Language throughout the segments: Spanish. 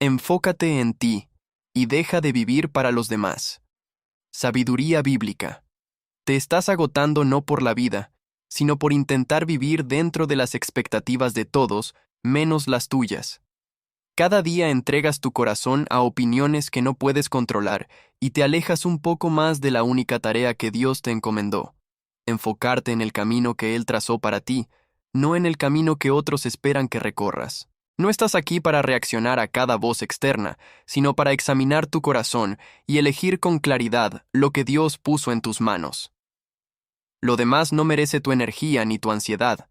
Enfócate en ti y deja de vivir para los demás. Sabiduría bíblica. Te estás agotando no por la vida, sino por intentar vivir dentro de las expectativas de todos, menos las tuyas. Cada día entregas tu corazón a opiniones que no puedes controlar y te alejas un poco más de la única tarea que Dios te encomendó: enfocarte en el camino que Él trazó para ti, no en el camino que otros esperan que recorras. No estás aquí para reaccionar a cada voz externa, sino para examinar tu corazón y elegir con claridad lo que Dios puso en tus manos. Lo demás no merece tu energía ni tu ansiedad.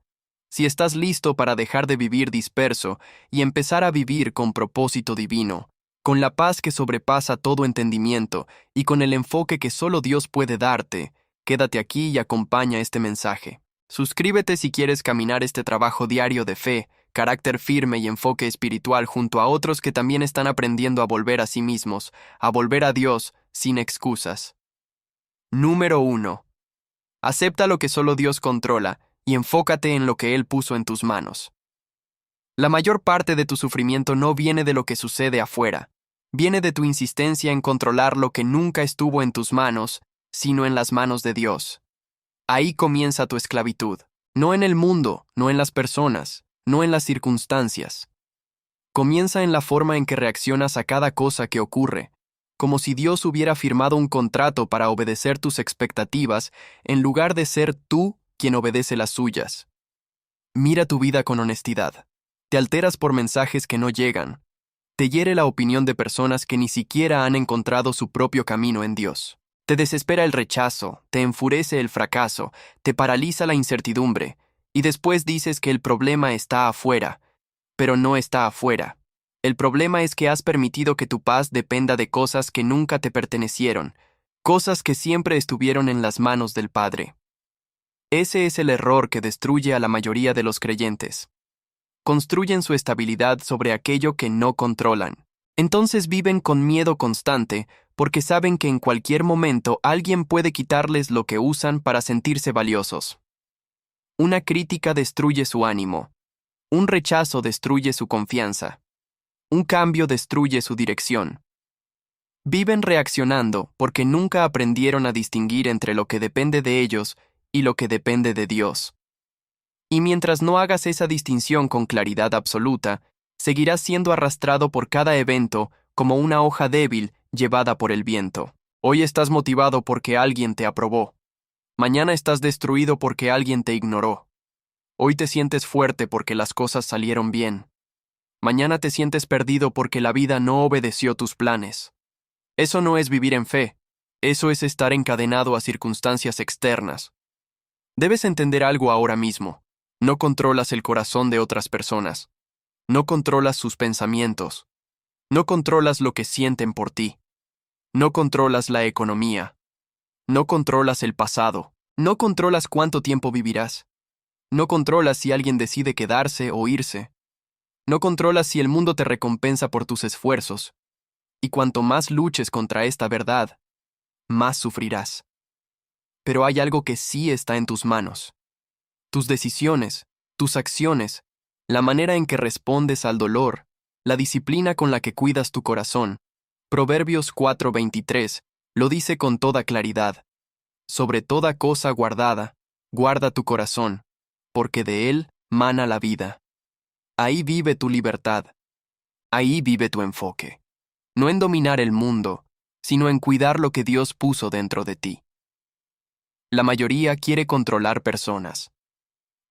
Si estás listo para dejar de vivir disperso y empezar a vivir con propósito divino, con la paz que sobrepasa todo entendimiento y con el enfoque que solo Dios puede darte, quédate aquí y acompaña este mensaje. Suscríbete si quieres caminar este trabajo diario de fe, carácter firme y enfoque espiritual junto a otros que también están aprendiendo a volver a sí mismos, a volver a Dios sin excusas. Número 1. Acepta lo que solo Dios controla y enfócate en lo que Él puso en tus manos. La mayor parte de tu sufrimiento no viene de lo que sucede afuera, viene de tu insistencia en controlar lo que nunca estuvo en tus manos, sino en las manos de Dios. Ahí comienza tu esclavitud, no en el mundo, no en las personas, no en las circunstancias. Comienza en la forma en que reaccionas a cada cosa que ocurre, como si Dios hubiera firmado un contrato para obedecer tus expectativas en lugar de ser tú quien obedece las suyas. Mira tu vida con honestidad. Te alteras por mensajes que no llegan. Te hiere la opinión de personas que ni siquiera han encontrado su propio camino en Dios. Te desespera el rechazo, te enfurece el fracaso, te paraliza la incertidumbre, y después dices que el problema está afuera, pero no está afuera. El problema es que has permitido que tu paz dependa de cosas que nunca te pertenecieron, cosas que siempre estuvieron en las manos del Padre. Ese es el error que destruye a la mayoría de los creyentes. Construyen su estabilidad sobre aquello que no controlan. Entonces viven con miedo constante porque saben que en cualquier momento alguien puede quitarles lo que usan para sentirse valiosos. Una crítica destruye su ánimo. Un rechazo destruye su confianza. Un cambio destruye su dirección. Viven reaccionando porque nunca aprendieron a distinguir entre lo que depende de ellos y lo que depende de Dios. Y mientras no hagas esa distinción con claridad absoluta, seguirás siendo arrastrado por cada evento como una hoja débil llevada por el viento. Hoy estás motivado porque alguien te aprobó. Mañana estás destruido porque alguien te ignoró. Hoy te sientes fuerte porque las cosas salieron bien. Mañana te sientes perdido porque la vida no obedeció tus planes. Eso no es vivir en fe. Eso es estar encadenado a circunstancias externas. Debes entender algo ahora mismo. No controlas el corazón de otras personas. No controlas sus pensamientos. No controlas lo que sienten por ti. No controlas la economía. No controlas el pasado. No controlas cuánto tiempo vivirás. No controlas si alguien decide quedarse o irse. No controlas si el mundo te recompensa por tus esfuerzos. Y cuanto más luches contra esta verdad, más sufrirás. Pero hay algo que sí está en tus manos. Tus decisiones, tus acciones, la manera en que respondes al dolor, la disciplina con la que cuidas tu corazón. Proverbios 4:23 lo dice con toda claridad. Sobre toda cosa guardada, guarda tu corazón, porque de él mana la vida. Ahí vive tu libertad. Ahí vive tu enfoque. No en dominar el mundo, sino en cuidar lo que Dios puso dentro de ti. La mayoría quiere controlar personas.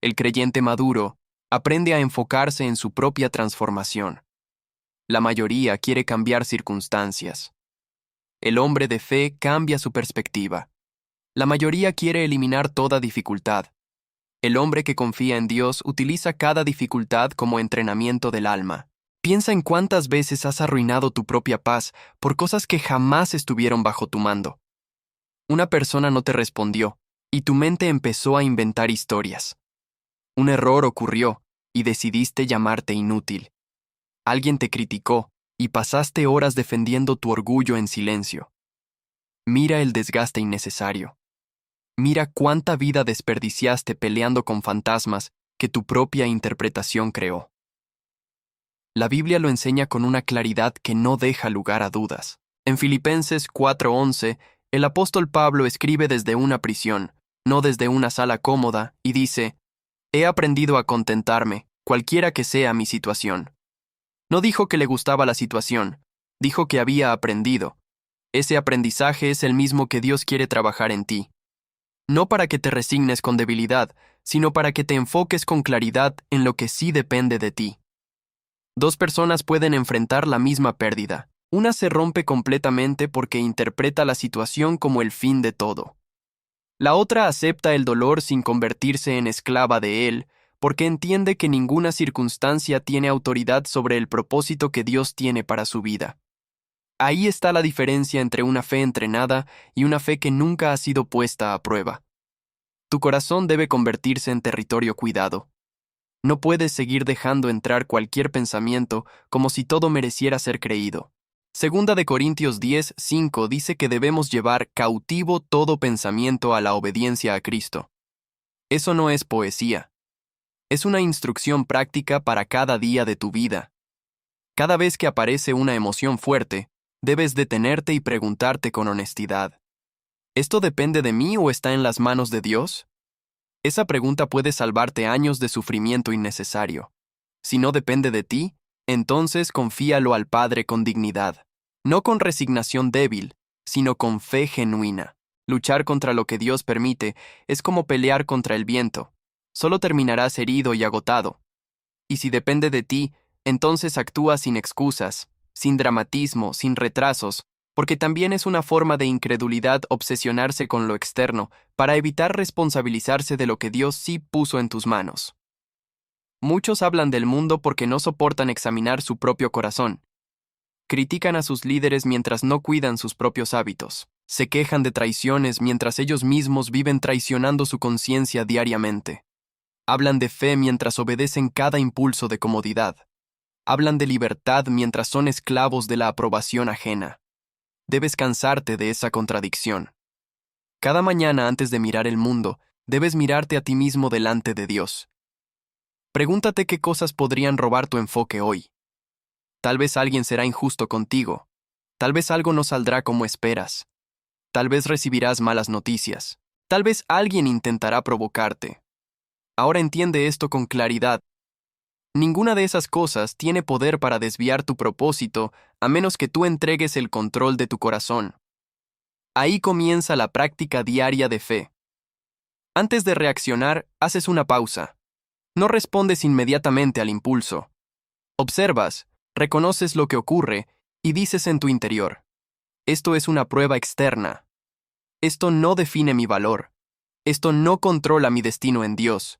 El creyente maduro aprende a enfocarse en su propia transformación. La mayoría quiere cambiar circunstancias. El hombre de fe cambia su perspectiva. La mayoría quiere eliminar toda dificultad. El hombre que confía en Dios utiliza cada dificultad como entrenamiento del alma. Piensa en cuántas veces has arruinado tu propia paz por cosas que jamás estuvieron bajo tu mando. Una persona no te respondió, y tu mente empezó a inventar historias. Un error ocurrió, y decidiste llamarte inútil. Alguien te criticó, y pasaste horas defendiendo tu orgullo en silencio. Mira el desgaste innecesario. Mira cuánta vida desperdiciaste peleando con fantasmas que tu propia interpretación creó. La Biblia lo enseña con una claridad que no deja lugar a dudas. En Filipenses 4:11, el apóstol Pablo escribe desde una prisión, no desde una sala cómoda, y dice: «He aprendido a contentarme, cualquiera que sea mi situación». No dijo que le gustaba la situación, dijo que había aprendido. Ese aprendizaje es el mismo que Dios quiere trabajar en ti. No para que te resignes con debilidad, sino para que te enfoques con claridad en lo que sí depende de ti. Dos personas pueden enfrentar la misma pérdida. Una se rompe completamente porque interpreta la situación como el fin de todo. La otra acepta el dolor sin convertirse en esclava de él, porque entiende que ninguna circunstancia tiene autoridad sobre el propósito que Dios tiene para su vida. Ahí está la diferencia entre una fe entrenada y una fe que nunca ha sido puesta a prueba. Tu corazón debe convertirse en territorio cuidado. No puedes seguir dejando entrar cualquier pensamiento como si todo mereciera ser creído. Segunda de Corintios 10:5 dice que debemos llevar cautivo todo pensamiento a la obediencia a Cristo. Eso no es poesía. Es una instrucción práctica para cada día de tu vida. Cada vez que aparece una emoción fuerte, debes detenerte y preguntarte con honestidad: ¿esto depende de mí o está en las manos de Dios? Esa pregunta puede salvarte años de sufrimiento innecesario. Si no depende de ti, entonces confíalo al Padre con dignidad. No con resignación débil, sino con fe genuina. Luchar contra lo que Dios permite es como pelear contra el viento. Solo terminarás herido y agotado. Y si depende de ti, entonces actúa sin excusas, sin dramatismo, sin retrasos, porque también es una forma de incredulidad obsesionarse con lo externo para evitar responsabilizarse de lo que Dios sí puso en tus manos. Muchos hablan del mundo porque no soportan examinar su propio corazón. Critican a sus líderes mientras no cuidan sus propios hábitos. Se quejan de traiciones mientras ellos mismos viven traicionando su conciencia diariamente. Hablan de fe mientras obedecen cada impulso de comodidad. Hablan de libertad mientras son esclavos de la aprobación ajena. Debes cansarte de esa contradicción. Cada mañana antes de mirar el mundo, debes mirarte a ti mismo delante de Dios. Pregúntate qué cosas podrían robar tu enfoque hoy. Tal vez alguien será injusto contigo. Tal vez algo no saldrá como esperas. Tal vez recibirás malas noticias. Tal vez alguien intentará provocarte. Ahora entiende esto con claridad. Ninguna de esas cosas tiene poder para desviar tu propósito a menos que tú entregues el control de tu corazón. Ahí comienza la práctica diaria de fe. Antes de reaccionar, haces una pausa. No respondes inmediatamente al impulso. Observas, reconoces lo que ocurre y dices en tu interior: esto es una prueba externa. Esto no define mi valor. Esto no controla mi destino en Dios.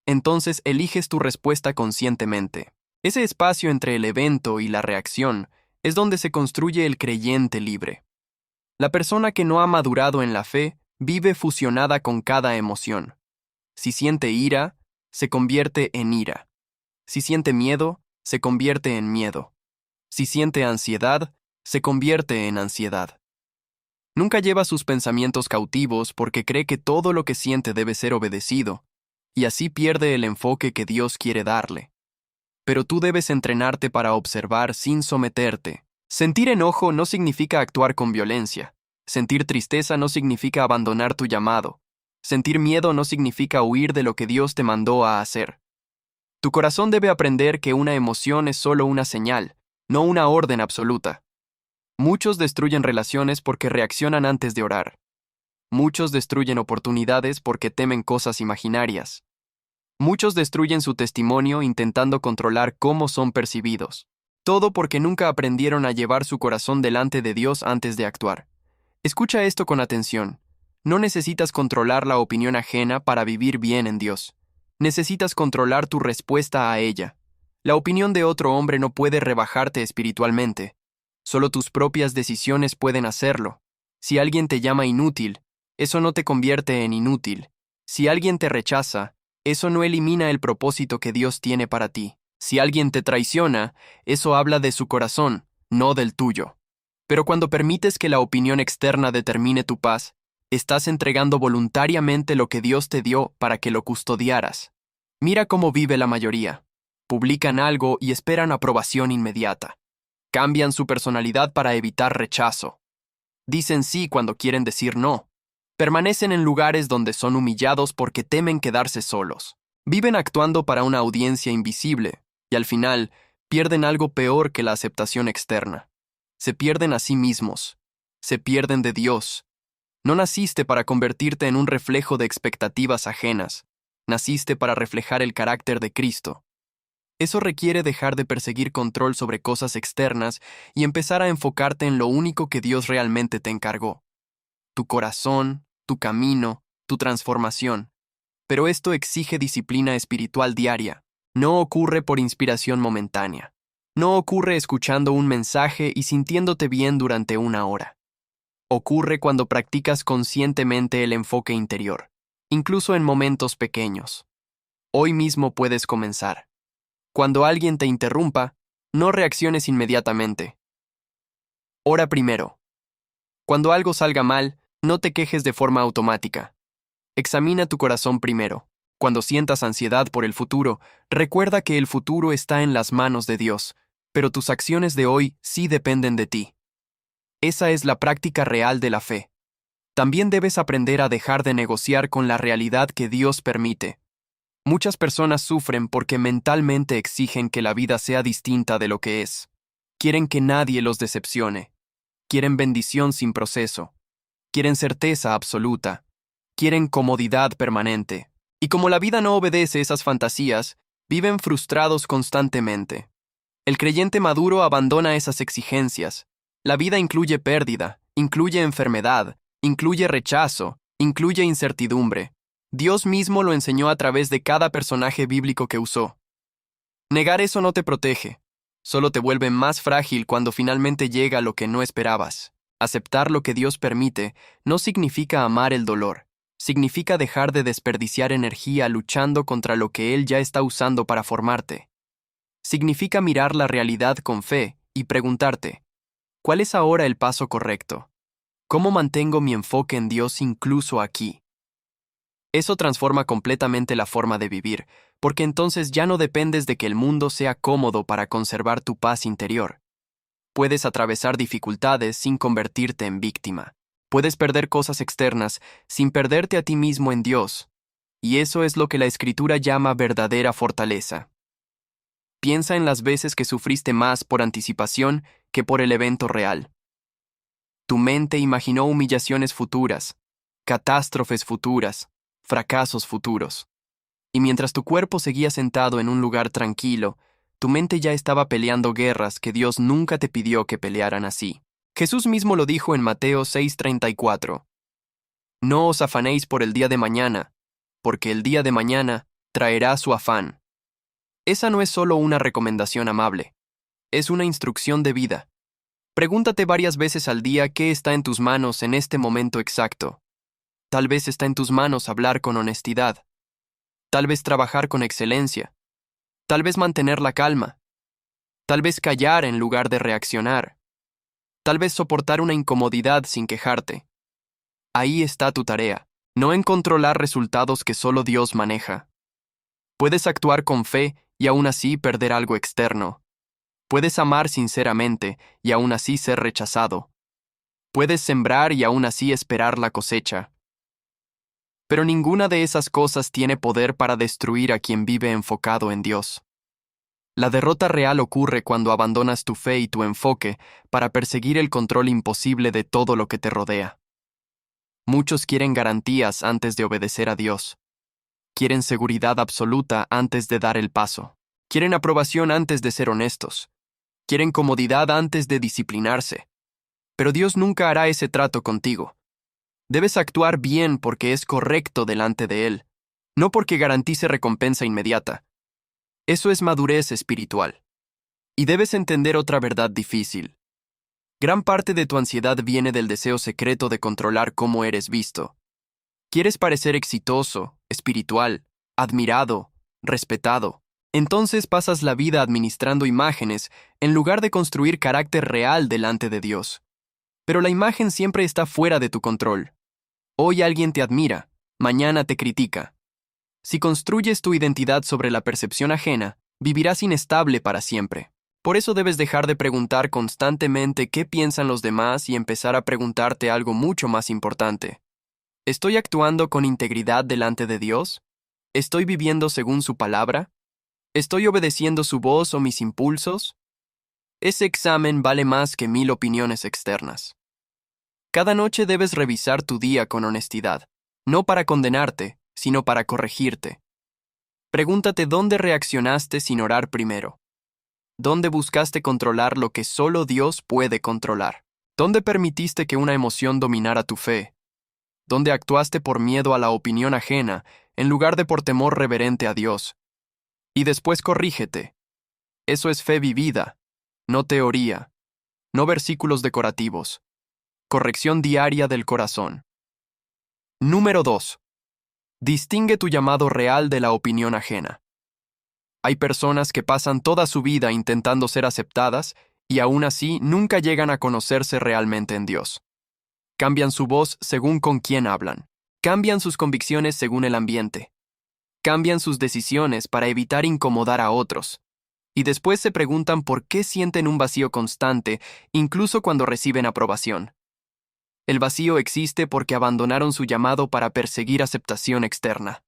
Entonces eliges tu respuesta conscientemente. Ese espacio entre el evento y la reacción es donde se construye el creyente libre. La persona que no ha madurado en la fe vive fusionada con cada emoción. Si siente ira, se convierte en ira. Si siente miedo, se convierte en miedo. Si siente ansiedad, se convierte en ansiedad. Nunca lleva sus pensamientos cautivos porque cree que todo lo que siente debe ser obedecido, y así pierde el enfoque que Dios quiere darle. Pero tú debes entrenarte para observar sin someterte. Sentir enojo no significa actuar con violencia. Sentir tristeza no significa abandonar tu llamado. Sentir miedo no significa huir de lo que Dios te mandó a hacer. Tu corazón debe aprender que una emoción es solo una señal, no una orden absoluta. Muchos destruyen relaciones porque reaccionan antes de orar. Muchos destruyen oportunidades porque temen cosas imaginarias. Muchos destruyen su testimonio intentando controlar cómo son percibidos. Todo porque nunca aprendieron a llevar su corazón delante de Dios antes de actuar. Escucha esto con atención. No necesitas controlar la opinión ajena para vivir bien en Dios. Necesitas controlar tu respuesta a ella. La opinión de otro hombre no puede rebajarte espiritualmente. Solo tus propias decisiones pueden hacerlo. Si alguien te llama inútil, eso no te convierte en inútil. Si alguien te rechaza, eso no elimina el propósito que Dios tiene para ti. Si alguien te traiciona, eso habla de su corazón, no del tuyo. Pero cuando permites que la opinión externa determine tu paz, estás entregando voluntariamente lo que Dios te dio para que lo custodiaras. Mira cómo vive la mayoría. Publican algo y esperan aprobación inmediata. Cambian su personalidad para evitar rechazo. Dicen sí cuando quieren decir no. Permanecen en lugares donde son humillados porque temen quedarse solos. Viven actuando para una audiencia invisible y al final pierden algo peor que la aceptación externa. Se pierden a sí mismos. Se pierden de Dios. No naciste para convertirte en un reflejo de expectativas ajenas. Naciste para reflejar el carácter de Cristo. Eso requiere dejar de perseguir control sobre cosas externas y empezar a enfocarte en lo único que Dios realmente te encargó. Tu corazón, tu camino, tu transformación. Pero esto exige disciplina espiritual diaria. No ocurre por inspiración momentánea. No ocurre escuchando un mensaje y sintiéndote bien durante una hora. Ocurre cuando practicas conscientemente el enfoque interior, incluso en momentos pequeños. Hoy mismo puedes comenzar. Cuando alguien te interrumpa, no reacciones inmediatamente. Ora primero. Cuando algo salga mal, no te quejes de forma automática. Examina tu corazón primero. Cuando sientas ansiedad por el futuro, recuerda que el futuro está en las manos de Dios, pero tus acciones de hoy sí dependen de ti. Esa es la práctica real de la fe. También debes aprender a dejar de negociar con la realidad que Dios permite. Muchas personas sufren porque mentalmente exigen que la vida sea distinta de lo que es. Quieren que nadie los decepcione. Quieren bendición sin proceso. Quieren certeza absoluta. Quieren comodidad permanente. Y como la vida no obedece esas fantasías, viven frustrados constantemente. El creyente maduro abandona esas exigencias. La vida incluye pérdida, incluye enfermedad, incluye rechazo, incluye incertidumbre. Dios mismo lo enseñó a través de cada personaje bíblico que usó. Negar eso no te protege, solo te vuelve más frágil cuando finalmente llega lo que no esperabas. Aceptar lo que Dios permite no significa amar el dolor, significa dejar de desperdiciar energía luchando contra lo que Él ya está usando para formarte. Significa mirar la realidad con fe y preguntarte, ¿cuál es ahora el paso correcto? ¿Cómo mantengo mi enfoque en Dios incluso aquí? Eso transforma completamente la forma de vivir, porque entonces ya no dependes de que el mundo sea cómodo para conservar tu paz interior. Puedes atravesar dificultades sin convertirte en víctima. Puedes perder cosas externas sin perderte a ti mismo en Dios. Y eso es lo que la Escritura llama verdadera fortaleza. Piensa en las veces que sufriste más por anticipación que por el evento real. Tu mente imaginó humillaciones futuras, catástrofes futuras, fracasos futuros. Y mientras tu cuerpo seguía sentado en un lugar tranquilo, tu mente ya estaba peleando guerras que Dios nunca te pidió que pelearan así. Jesús mismo lo dijo en Mateo 6:34. No os afanéis por el día de mañana, porque el día de mañana traerá su afán. Esa no es solo una recomendación amable, es una instrucción de vida. Pregúntate varias veces al día qué está en tus manos en este momento exacto. Tal vez está en tus manos hablar con honestidad. Tal vez trabajar con excelencia. Tal vez mantener la calma. Tal vez callar en lugar de reaccionar. Tal vez soportar una incomodidad sin quejarte. Ahí está tu tarea, no en controlar resultados que solo Dios maneja. Puedes actuar con fe y aún así perder algo externo. Puedes amar sinceramente y aún así ser rechazado. Puedes sembrar y aún así esperar la cosecha. Pero ninguna de esas cosas tiene poder para destruir a quien vive enfocado en Dios. La derrota real ocurre cuando abandonas tu fe y tu enfoque para perseguir el control imposible de todo lo que te rodea. Muchos quieren garantías antes de obedecer a Dios. Quieren seguridad absoluta antes de dar el paso. Quieren aprobación antes de ser honestos. Quieren comodidad antes de disciplinarse. Pero Dios nunca hará ese trato contigo. Debes actuar bien porque es correcto delante de Él, no porque garantice recompensa inmediata. Eso es madurez espiritual. Y debes entender otra verdad difícil. Gran parte de tu ansiedad viene del deseo secreto de controlar cómo eres visto. Quieres parecer exitoso, espiritual, admirado, respetado. Entonces pasas la vida administrando imágenes en lugar de construir carácter real delante de Dios. Pero la imagen siempre está fuera de tu control. Hoy alguien te admira, mañana te critica. Si construyes tu identidad sobre la percepción ajena, Vivirás inestable para siempre. Por eso debes dejar de preguntar constantemente qué piensan los demás y empezar a preguntarte algo mucho más importante. ¿Estoy actuando con integridad delante de Dios? ¿Estoy viviendo según su palabra? ¿Estoy obedeciendo su voz o mis impulsos? Ese examen vale más que 1000 opiniones externas. Cada noche debes revisar tu día con honestidad, no para condenarte, sino para corregirte. Pregúntate dónde reaccionaste sin orar primero. ¿Dónde buscaste controlar lo que solo Dios puede controlar? ¿Dónde permitiste que una emoción dominara tu fe? ¿Dónde actuaste por miedo a la opinión ajena en lugar de por temor reverente a Dios? Y después corrígete. Eso es fe vivida, no teoría, no versículos decorativos. Corrección diaria del corazón. Número 2. Distingue tu llamado real de la opinión ajena. Hay personas que pasan toda su vida intentando ser aceptadas y aún así nunca llegan a conocerse realmente en Dios. Cambian su voz según con quién hablan. Cambian sus convicciones según el ambiente. Cambian sus decisiones para evitar incomodar a otros. Y después se preguntan por qué sienten un vacío constante, incluso cuando reciben aprobación. El vacío existe porque abandonaron su llamado para perseguir aceptación externa.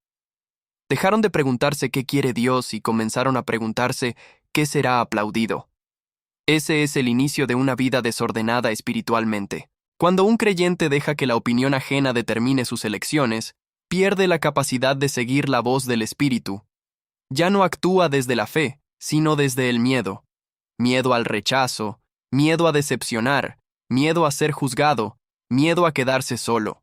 Dejaron de preguntarse qué quiere Dios y comenzaron a preguntarse qué será aplaudido. Ese es el inicio de una vida desordenada espiritualmente. Cuando un creyente deja que la opinión ajena determine sus elecciones, pierde la capacidad de seguir la voz del Espíritu. Ya no actúa desde la fe, sino desde el miedo. Miedo al rechazo, miedo a decepcionar, miedo a ser juzgado, miedo a quedarse solo.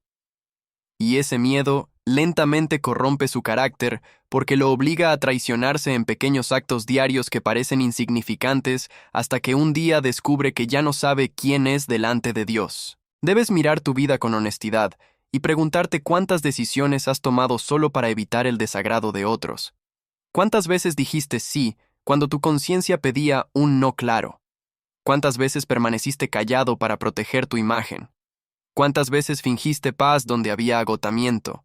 Y ese miedo lentamente corrompe su carácter porque lo obliga a traicionarse en pequeños actos diarios que parecen insignificantes hasta que un día descubre que ya no sabe quién es delante de Dios. Debes mirar tu vida con honestidad y preguntarte cuántas decisiones has tomado solo para evitar el desagrado de otros. ¿Cuántas veces dijiste sí cuando tu conciencia pedía un no claro? ¿Cuántas veces permaneciste callado para proteger tu imagen? ¿Cuántas veces fingiste paz donde había agotamiento?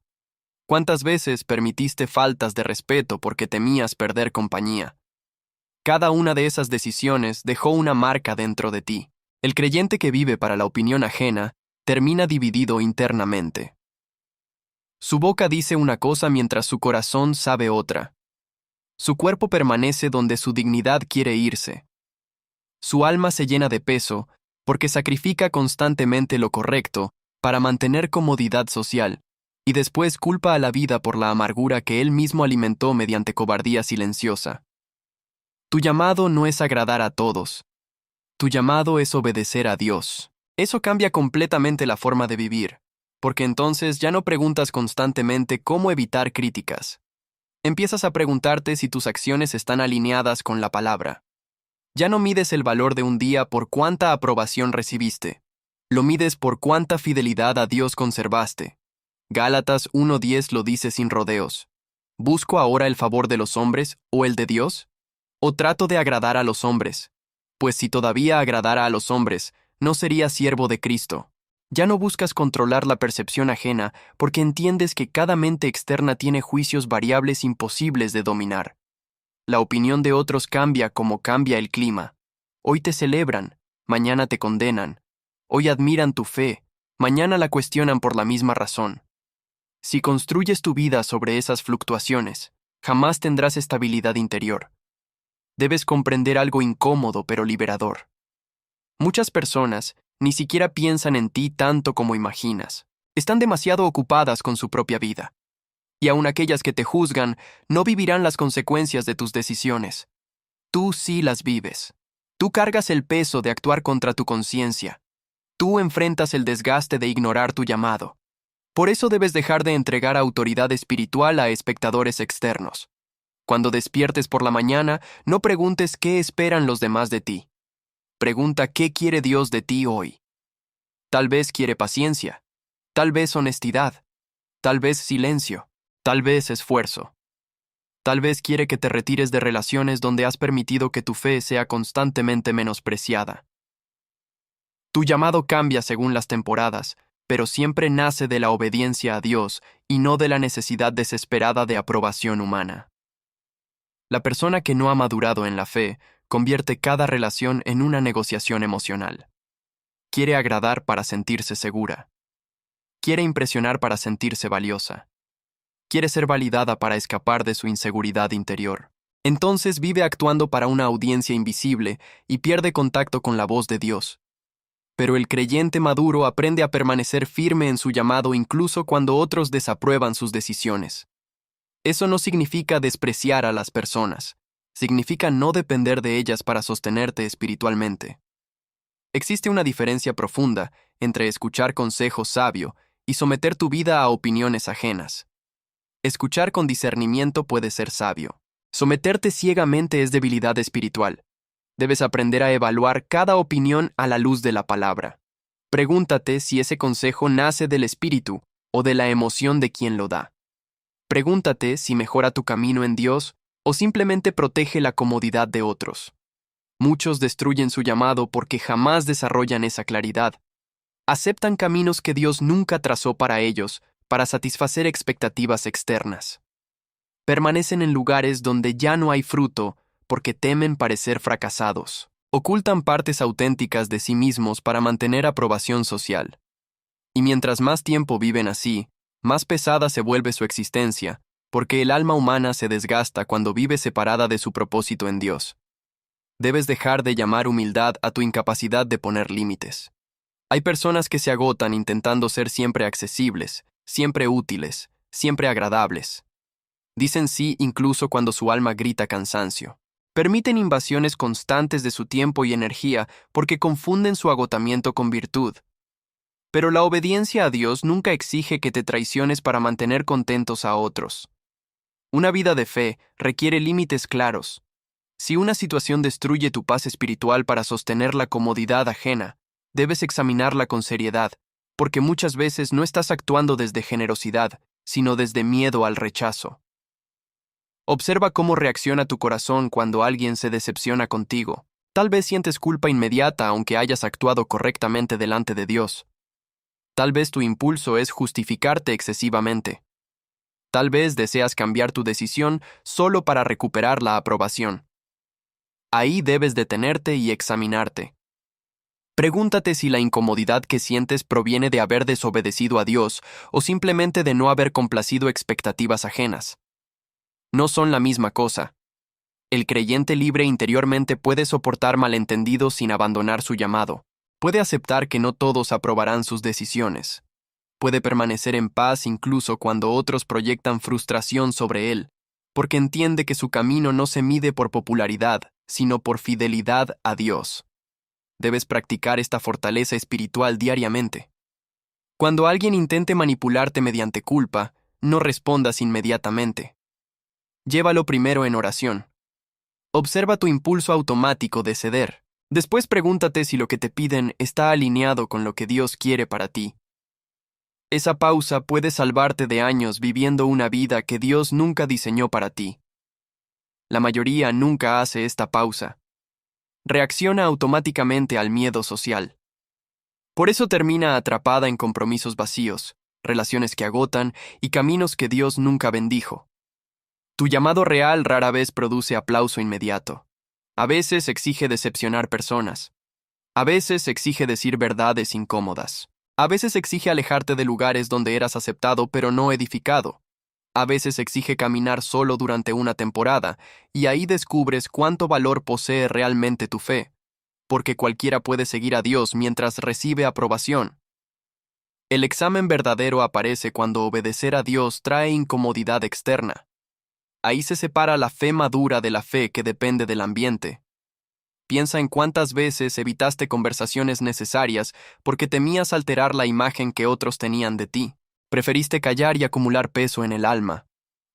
¿Cuántas veces permitiste faltas de respeto porque temías perder compañía? Cada una de esas decisiones dejó una marca dentro de ti. El creyente que vive para la opinión ajena termina dividido internamente. Su boca dice una cosa mientras su corazón sabe otra. Su cuerpo permanece donde su dignidad quiere irse. Su alma se llena de peso porque sacrifica constantemente lo correcto para mantener comodidad social, y después culpa a la vida por la amargura que él mismo alimentó mediante cobardía silenciosa. Tu llamado no es agradar a todos. Tu llamado es obedecer a Dios. Eso cambia completamente la forma de vivir, porque entonces ya no preguntas constantemente cómo evitar críticas. Empiezas a preguntarte si tus acciones están alineadas con la palabra. Ya no mides el valor de un día por cuánta aprobación recibiste. Lo mides por cuánta fidelidad a Dios conservaste. Gálatas 1:10 lo dice sin rodeos. ¿Busco ahora el favor de los hombres o el de Dios? ¿O trato de agradar a los hombres? Pues si todavía agradara a los hombres, no sería siervo de Cristo. Ya no buscas controlar la percepción ajena porque entiendes que cada mente externa tiene juicios variables imposibles de dominar. La opinión de otros cambia como cambia el clima. Hoy te celebran, mañana te condenan. Hoy admiran tu fe, mañana la cuestionan por la misma razón. Si construyes tu vida sobre esas fluctuaciones, jamás tendrás estabilidad interior. Debes comprender algo incómodo pero liberador. Muchas personas ni siquiera piensan en ti tanto como imaginas. Están demasiado ocupadas con su propia vida. Y aun aquellas que te juzgan no vivirán las consecuencias de tus decisiones. Tú sí las vives. Tú cargas el peso de actuar contra tu conciencia. Tú enfrentas el desgaste de ignorar tu llamado. Por eso debes dejar de entregar autoridad espiritual a espectadores externos. Cuando despiertes por la mañana, no preguntes qué esperan los demás de ti. Pregunta qué quiere Dios de ti hoy. Tal vez quiere paciencia, tal vez honestidad, tal vez silencio, tal vez esfuerzo. Tal vez quiere que te retires de relaciones donde has permitido que tu fe sea constantemente menospreciada. Tu llamado cambia según las temporadas, pero siempre nace de la obediencia a Dios y no de la necesidad desesperada de aprobación humana. La persona que no ha madurado en la fe convierte cada relación en una negociación emocional. Quiere agradar para sentirse segura. Quiere impresionar para sentirse valiosa. Quiere ser validada para escapar de su inseguridad interior. Entonces vive actuando para una audiencia invisible y pierde contacto con la voz de Dios. Pero el creyente maduro aprende a permanecer firme en su llamado incluso cuando otros desaprueban sus decisiones. Eso no significa despreciar a las personas, significa no depender de ellas para sostenerte espiritualmente. Existe una diferencia profunda entre escuchar consejo sabio y someter tu vida a opiniones ajenas. Escuchar con discernimiento puede ser sabio. Someterte ciegamente es debilidad espiritual. Debes aprender a evaluar cada opinión a la luz de la palabra. Pregúntate si ese consejo nace del espíritu o de la emoción de quien lo da. Pregúntate si mejora tu camino en Dios o simplemente protege la comodidad de otros. Muchos destruyen su llamado porque jamás desarrollan esa claridad. Aceptan caminos que Dios nunca trazó para ellos, para satisfacer expectativas externas. Permanecen en lugares donde ya no hay fruto porque temen parecer fracasados. Ocultan partes auténticas de sí mismos para mantener aprobación social. Y mientras más tiempo viven así, más pesada se vuelve su existencia, porque el alma humana se desgasta cuando vive separada de su propósito en Dios. Debes dejar de llamar humildad a tu incapacidad de poner límites. Hay personas que se agotan intentando ser siempre accesibles, siempre útiles, siempre agradables. Dicen sí incluso cuando su alma grita cansancio. Permiten invasiones constantes de su tiempo y energía porque confunden su agotamiento con virtud. Pero la obediencia a Dios nunca exige que te traiciones para mantener contentos a otros. Una vida de fe requiere límites claros. Si una situación destruye tu paz espiritual para sostener la comodidad ajena, debes examinarla con seriedad, porque muchas veces no estás actuando desde generosidad, sino desde miedo al rechazo. Observa cómo reacciona tu corazón cuando alguien se decepciona contigo. Tal vez sientes culpa inmediata aunque hayas actuado correctamente delante de Dios. Tal vez tu impulso es justificarte excesivamente. Tal vez deseas cambiar tu decisión solo para recuperar la aprobación. Ahí debes detenerte y examinarte. Pregúntate si la incomodidad que sientes proviene de haber desobedecido a Dios o simplemente de no haber complacido expectativas ajenas. No son la misma cosa. El creyente libre interiormente puede soportar malentendidos sin abandonar su llamado. Puede aceptar que no todos aprobarán sus decisiones. Puede permanecer en paz incluso cuando otros proyectan frustración sobre él, porque entiende que su camino no se mide por popularidad, sino por fidelidad a Dios. Debes practicar esta fortaleza espiritual diariamente. Cuando alguien intente manipularte mediante culpa, no respondas inmediatamente. Llévalo primero en oración. Observa tu impulso automático de ceder. Después pregúntate si lo que te piden está alineado con lo que Dios quiere para ti. Esa pausa puede salvarte de años viviendo una vida que Dios nunca diseñó para ti. La mayoría nunca hace esta pausa. Reacciona automáticamente al miedo social. Por eso termina atrapada en compromisos vacíos, relaciones que agotan y caminos que Dios nunca bendijo. Tu llamado real rara vez produce aplauso inmediato. A veces exige decepcionar personas. A veces exige decir verdades incómodas. A veces exige alejarte de lugares donde eras aceptado pero no edificado. A veces exige caminar solo durante una temporada, y ahí descubres cuánto valor posee realmente tu fe, porque cualquiera puede seguir a Dios mientras recibe aprobación. El examen verdadero aparece cuando obedecer a Dios trae incomodidad externa. Ahí se separa la fe madura de la fe que depende del ambiente. Piensa en cuántas veces evitaste conversaciones necesarias porque temías alterar la imagen que otros tenían de ti. Preferiste callar y acumular peso en el alma.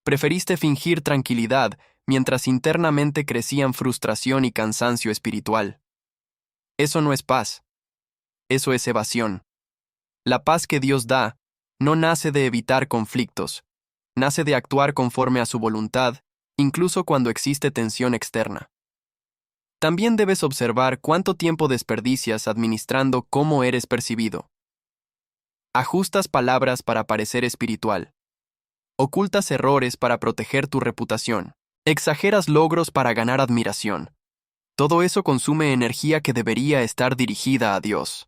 Preferiste fingir tranquilidad mientras internamente crecían frustración y cansancio espiritual. Eso no es paz. Eso es evasión. La paz que Dios da no nace de evitar conflictos, nace de actuar conforme a su voluntad, incluso cuando existe tensión externa. También debes observar cuánto tiempo desperdicias administrando cómo eres percibido. Ajustas palabras para parecer espiritual. Ocultas errores para proteger tu reputación. Exageras logros para ganar admiración. Todo eso consume energía que debería estar dirigida a Dios.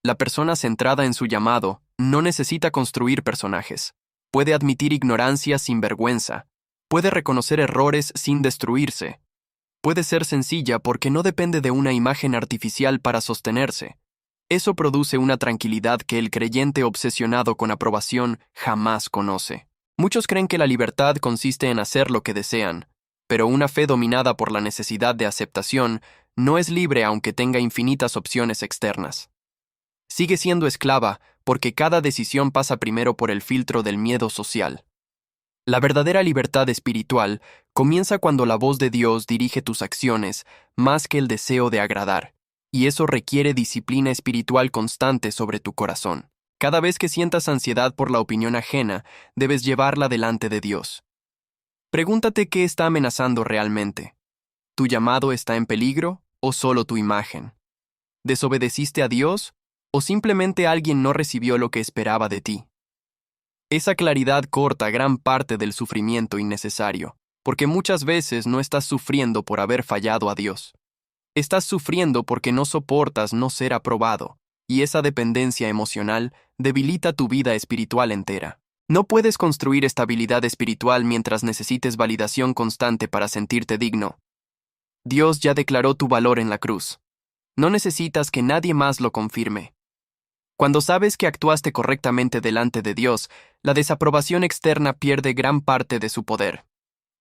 La persona centrada en su llamado no necesita construir personajes. Puede admitir ignorancia sin vergüenza. Puede reconocer errores sin destruirse. Puede ser sencilla porque no depende de una imagen artificial para sostenerse. Eso produce una tranquilidad que el creyente obsesionado con aprobación jamás conoce. Muchos creen que la libertad consiste en hacer lo que desean, pero una fe dominada por la necesidad de aceptación no es libre aunque tenga infinitas opciones externas. Sigue siendo esclava porque cada decisión pasa primero por el filtro del miedo social. La verdadera libertad espiritual comienza cuando la voz de Dios dirige tus acciones más que el deseo de agradar, y eso requiere disciplina espiritual constante sobre tu corazón. Cada vez que sientas ansiedad por la opinión ajena, debes llevarla delante de Dios. Pregúntate qué está amenazando realmente. ¿Tu llamado está en peligro o solo tu imagen? ¿Desobedeciste a Dios o simplemente alguien no recibió lo que esperaba de ti? Esa claridad corta gran parte del sufrimiento innecesario, porque muchas veces no estás sufriendo por haber fallado a Dios. Estás sufriendo porque no soportas no ser aprobado, y esa dependencia emocional debilita tu vida espiritual entera. No puedes construir estabilidad espiritual mientras necesites validación constante para sentirte digno. Dios ya declaró tu valor en la cruz. No necesitas que nadie más lo confirme. Cuando sabes que actuaste correctamente delante de Dios, la desaprobación externa pierde gran parte de su poder.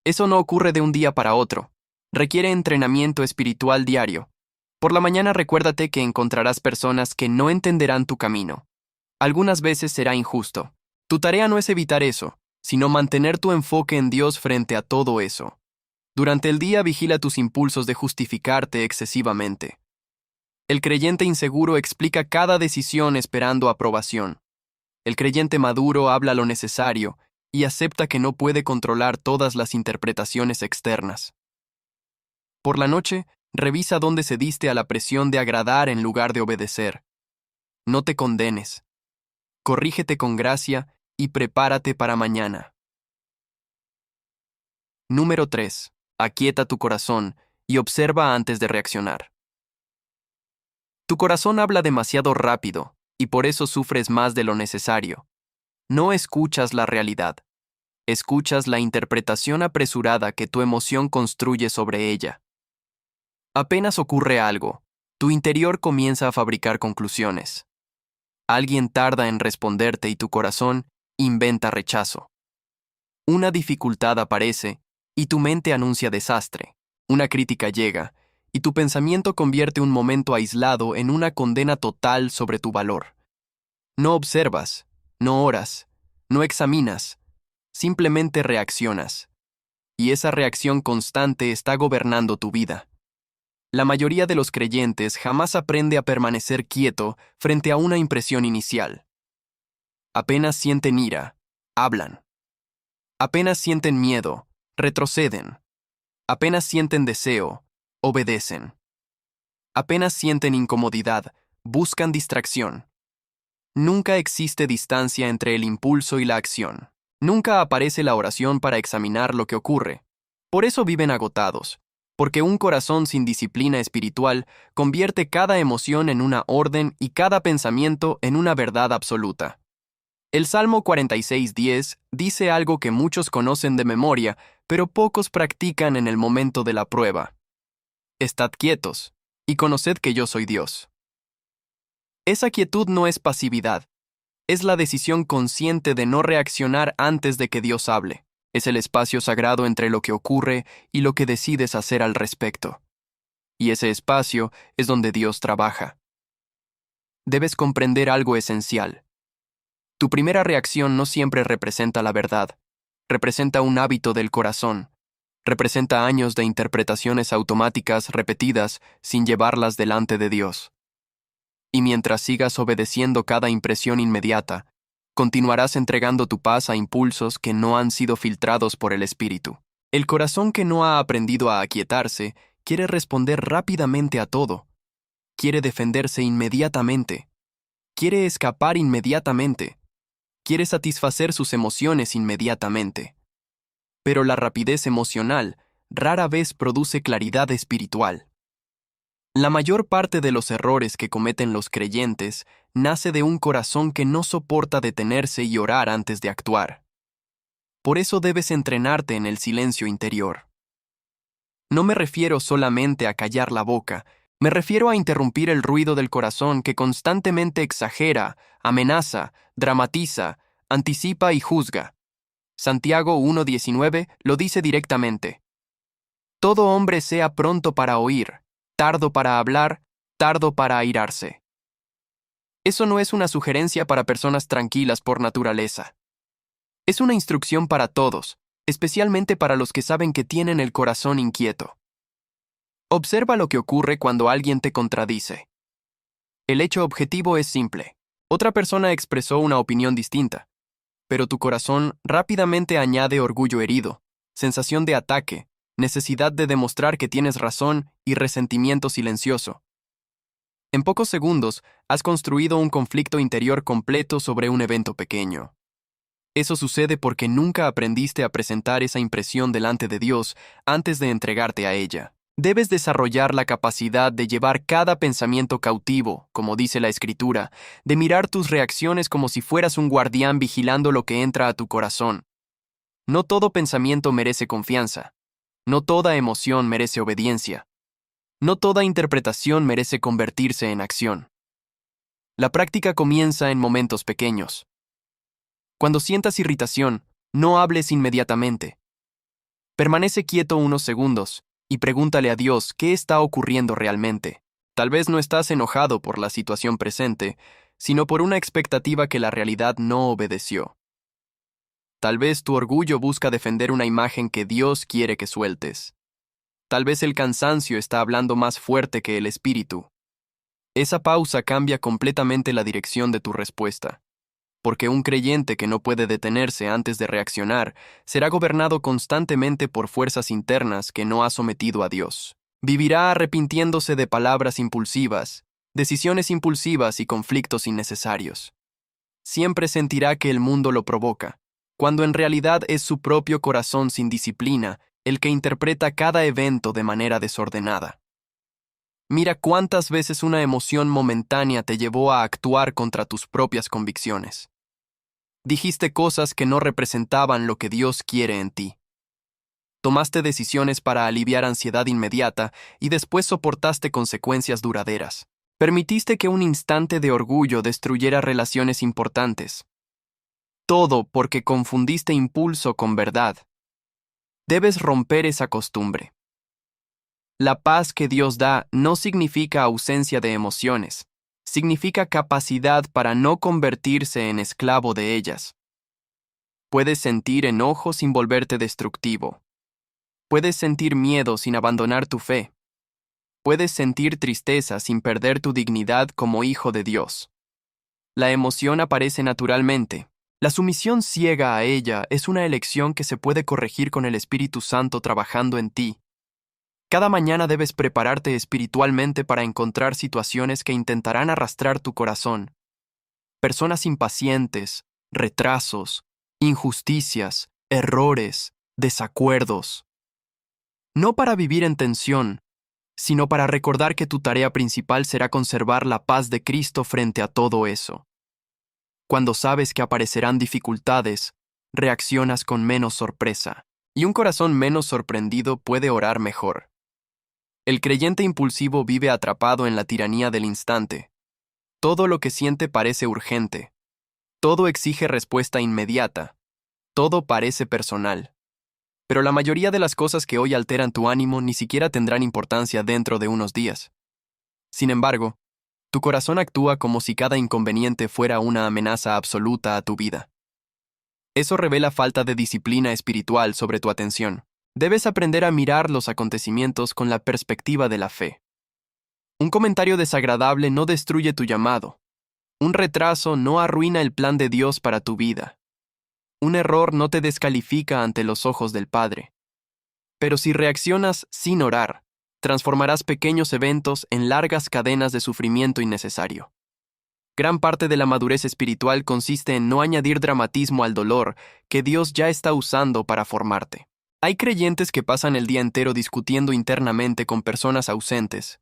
Eso no ocurre de un día para otro. Requiere entrenamiento espiritual diario. Por la mañana recuérdate que encontrarás personas que no entenderán tu camino. Algunas veces será injusto. Tu tarea no es evitar eso, sino mantener tu enfoque en Dios frente a todo eso. Durante el día vigila tus impulsos de justificarte excesivamente. El creyente inseguro explica cada decisión esperando aprobación. El creyente maduro habla lo necesario y acepta que no puede controlar todas las interpretaciones externas. Por la noche, revisa dónde cediste a la presión de agradar en lugar de obedecer. No te condenes. Corrígete con gracia y prepárate para mañana. Número 3. Aquieta tu corazón y observa antes de reaccionar. Tu corazón habla demasiado rápido y por eso sufres más de lo necesario. No escuchas la realidad. Escuchas la interpretación apresurada que tu emoción construye sobre ella. Apenas ocurre algo, tu interior comienza a fabricar conclusiones. Alguien tarda en responderte y tu corazón inventa rechazo. Una dificultad aparece y tu mente anuncia desastre. Una crítica llega y tu pensamiento convierte un momento aislado en una condena total sobre tu valor. No observas, no oras, no examinas, simplemente reaccionas. Y esa reacción constante está gobernando tu vida. La mayoría de los creyentes jamás aprende a permanecer quieto frente a una impresión inicial. Apenas sienten ira, hablan. Apenas sienten miedo, retroceden. Apenas sienten deseo, obedecen. Apenas sienten incomodidad, buscan distracción. Nunca existe distancia entre el impulso y la acción. Nunca aparece la oración para examinar lo que ocurre. Por eso viven agotados, porque un corazón sin disciplina espiritual convierte cada emoción en una orden y cada pensamiento en una verdad absoluta. El Salmo 46:10 dice algo que muchos conocen de memoria, pero pocos practican en el momento de la prueba. Estad quietos, y conoced que yo soy Dios. Esa quietud no es pasividad, es la decisión consciente de no reaccionar antes de que Dios hable. Es el espacio sagrado entre lo que ocurre y lo que decides hacer al respecto. Y ese espacio es donde Dios trabaja. Debes comprender algo esencial. Tu primera reacción no siempre representa la verdad. Representa un hábito del corazón. Representa años de interpretaciones automáticas repetidas sin llevarlas delante de Dios. Y mientras sigas obedeciendo cada impresión inmediata, continuarás entregando tu paz a impulsos que no han sido filtrados por el Espíritu. El corazón que no ha aprendido a aquietarse quiere responder rápidamente a todo. Quiere defenderse inmediatamente. Quiere escapar inmediatamente. Quiere satisfacer sus emociones inmediatamente. Pero la rapidez emocional rara vez produce claridad espiritual. La mayor parte de los errores que cometen los creyentes nace de un corazón que no soporta detenerse y orar antes de actuar. Por eso debes entrenarte en el silencio interior. No me refiero solamente a callar la boca, me refiero a interrumpir el ruido del corazón que constantemente exagera, amenaza, dramatiza, anticipa y juzga. Santiago 1:19 lo dice directamente. Todo hombre sea pronto para oír, tardo para hablar, tardo para airarse. Eso no es una sugerencia para personas tranquilas por naturaleza. Es una instrucción para todos, especialmente para los que saben que tienen el corazón inquieto. Observa lo que ocurre cuando alguien te contradice. El hecho objetivo es simple. Otra persona expresó una opinión distinta, pero tu corazón rápidamente añade orgullo herido, sensación de ataque, necesidad de demostrar que tienes razón y resentimiento silencioso. En pocos segundos, has construido un conflicto interior completo sobre un evento pequeño. Eso sucede porque nunca aprendiste a presentar esa impresión delante de Dios antes de entregarte a ella. Debes desarrollar la capacidad de llevar cada pensamiento cautivo, como dice la Escritura, de mirar tus reacciones como si fueras un guardián vigilando lo que entra a tu corazón. No todo pensamiento merece confianza. No toda emoción merece obediencia. No toda interpretación merece convertirse en acción. La práctica comienza en momentos pequeños. Cuando sientas irritación, no hables inmediatamente. Permanece quieto unos segundos y pregúntale a Dios qué está ocurriendo realmente. Tal vez no estás enojado por la situación presente, sino por una expectativa que la realidad no obedeció. Tal vez tu orgullo busca defender una imagen que Dios quiere que sueltes. Tal vez el cansancio está hablando más fuerte que el espíritu. Esa pausa cambia completamente la dirección de tu respuesta, porque un creyente que no puede detenerse antes de reaccionar será gobernado constantemente por fuerzas internas que no ha sometido a Dios. Vivirá arrepintiéndose de palabras impulsivas, decisiones impulsivas y conflictos innecesarios. Siempre sentirá que el mundo lo provoca, cuando en realidad es su propio corazón sin disciplina el que interpreta cada evento de manera desordenada. Mira cuántas veces una emoción momentánea te llevó a actuar contra tus propias convicciones. Dijiste cosas que no representaban lo que Dios quiere en ti. Tomaste decisiones para aliviar ansiedad inmediata y después soportaste consecuencias duraderas. Permitiste que un instante de orgullo destruyera relaciones importantes. Todo porque confundiste impulso con verdad. Debes romper esa costumbre. La paz que Dios da no significa ausencia de emociones, significa capacidad para no convertirse en esclavo de ellas. Puedes sentir enojo sin volverte destructivo. Puedes sentir miedo sin abandonar tu fe. Puedes sentir tristeza sin perder tu dignidad como hijo de Dios. La emoción aparece naturalmente. La sumisión ciega a ella es una elección que se puede corregir con el Espíritu Santo trabajando en ti. Cada mañana debes prepararte espiritualmente para encontrar situaciones que intentarán arrastrar tu corazón. Personas impacientes, retrasos, injusticias, errores, desacuerdos. No para vivir en tensión, sino para recordar que tu tarea principal será conservar la paz de Cristo frente a todo eso. Cuando sabes que aparecerán dificultades, reaccionas con menos sorpresa, y un corazón menos sorprendido puede orar mejor. El creyente impulsivo vive atrapado en la tiranía del instante. Todo lo que siente parece urgente. Todo exige respuesta inmediata. Todo parece personal. Pero la mayoría de las cosas que hoy alteran tu ánimo ni siquiera tendrán importancia dentro de unos días. Sin embargo, tu corazón actúa como si cada inconveniente fuera una amenaza absoluta a tu vida. Eso revela falta de disciplina espiritual sobre tu atención. Debes aprender a mirar los acontecimientos con la perspectiva de la fe. Un comentario desagradable no destruye tu llamado. Un retraso no arruina el plan de Dios para tu vida. Un error no te descalifica ante los ojos del Padre. Pero si reaccionas sin orar, transformarás pequeños eventos en largas cadenas de sufrimiento innecesario. Gran parte de la madurez espiritual consiste en no añadir dramatismo al dolor que Dios ya está usando para formarte. Hay creyentes que pasan el día entero discutiendo internamente con personas ausentes.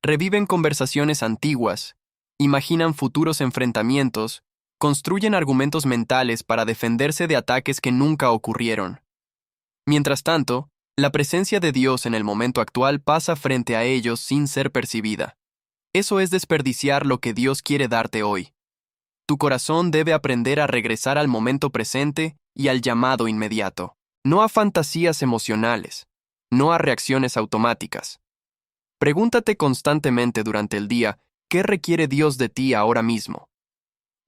Reviven conversaciones antiguas, imaginan futuros enfrentamientos, construyen argumentos mentales para defenderse de ataques que nunca ocurrieron. Mientras tanto, la presencia de Dios en el momento actual pasa frente a ellos sin ser percibida. Eso es desperdiciar lo que Dios quiere darte hoy. Tu corazón debe aprender a regresar al momento presente y al llamado inmediato, no a fantasías emocionales, no a reacciones automáticas. Pregúntate constantemente durante el día, ¿qué requiere Dios de ti ahora mismo?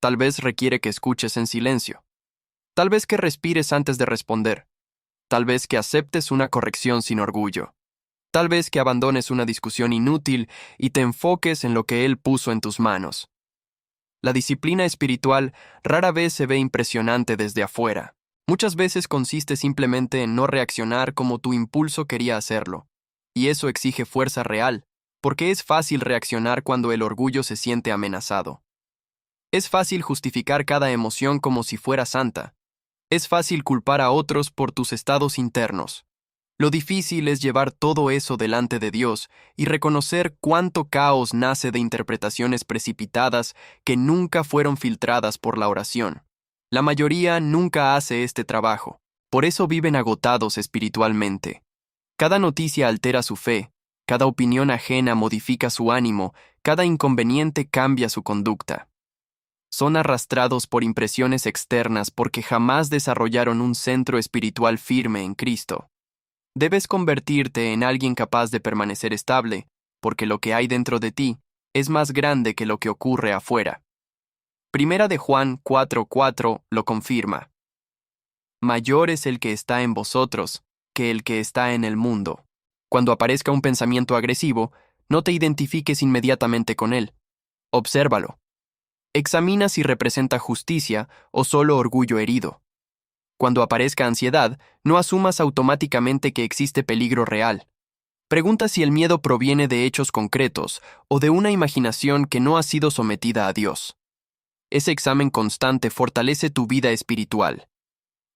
Tal vez requiere que escuches en silencio. Tal vez que respires antes de responder. Tal vez que aceptes una corrección sin orgullo. Tal vez que abandones una discusión inútil y te enfoques en lo que Él puso en tus manos. La disciplina espiritual rara vez se ve impresionante desde afuera. Muchas veces consiste simplemente en no reaccionar como tu impulso quería hacerlo. Y eso exige fuerza real, porque es fácil reaccionar cuando el orgullo se siente amenazado. Es fácil justificar cada emoción como si fuera santa. Es fácil culpar a otros por tus estados internos. Lo difícil es llevar todo eso delante de Dios y reconocer cuánto caos nace de interpretaciones precipitadas que nunca fueron filtradas por la oración. La mayoría nunca hace este trabajo, por eso viven agotados espiritualmente. Cada noticia altera su fe, cada opinión ajena modifica su ánimo, cada inconveniente cambia su conducta. Son arrastrados por impresiones externas porque jamás desarrollaron un centro espiritual firme en Cristo. Debes convertirte en alguien capaz de permanecer estable, porque lo que hay dentro de ti es más grande que lo que ocurre afuera. Primera de Juan 4:4 lo confirma. Mayor es el que está en vosotros que el que está en el mundo. Cuando aparezca un pensamiento agresivo, no te identifiques inmediatamente con él. Obsérvalo. Examina si representa justicia o solo orgullo herido. Cuando aparezca ansiedad, no asumas automáticamente que existe peligro real. Pregunta si el miedo proviene de hechos concretos o de una imaginación que no ha sido sometida a Dios. Ese examen constante fortalece tu vida espiritual.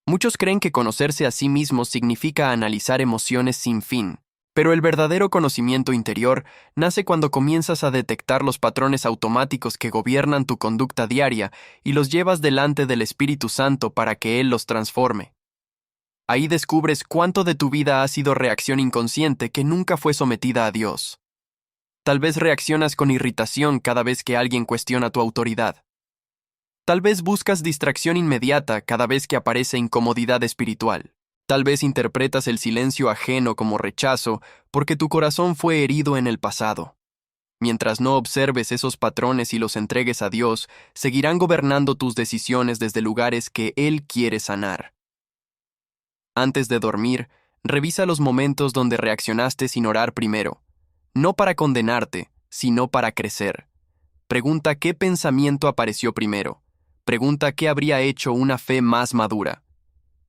Muchos creen que conocerse a sí mismos significa analizar emociones sin fin, pero el verdadero conocimiento interior nace cuando comienzas a detectar los patrones automáticos que gobiernan tu conducta diaria y los llevas delante del Espíritu Santo para que Él los transforme. Ahí descubres cuánto de tu vida ha sido reacción inconsciente que nunca fue sometida a Dios. Tal vez reaccionas con irritación cada vez que alguien cuestiona tu autoridad. Tal vez buscas distracción inmediata cada vez que aparece incomodidad espiritual. Tal vez interpretas el silencio ajeno como rechazo porque tu corazón fue herido en el pasado. Mientras no observes esos patrones y los entregues a Dios, seguirán gobernando tus decisiones desde lugares que Él quiere sanar. Antes de dormir, revisa los momentos donde reaccionaste sin orar primero, no para condenarte, sino para crecer. Pregunta qué pensamiento apareció primero. Pregunta qué habría hecho una fe más madura.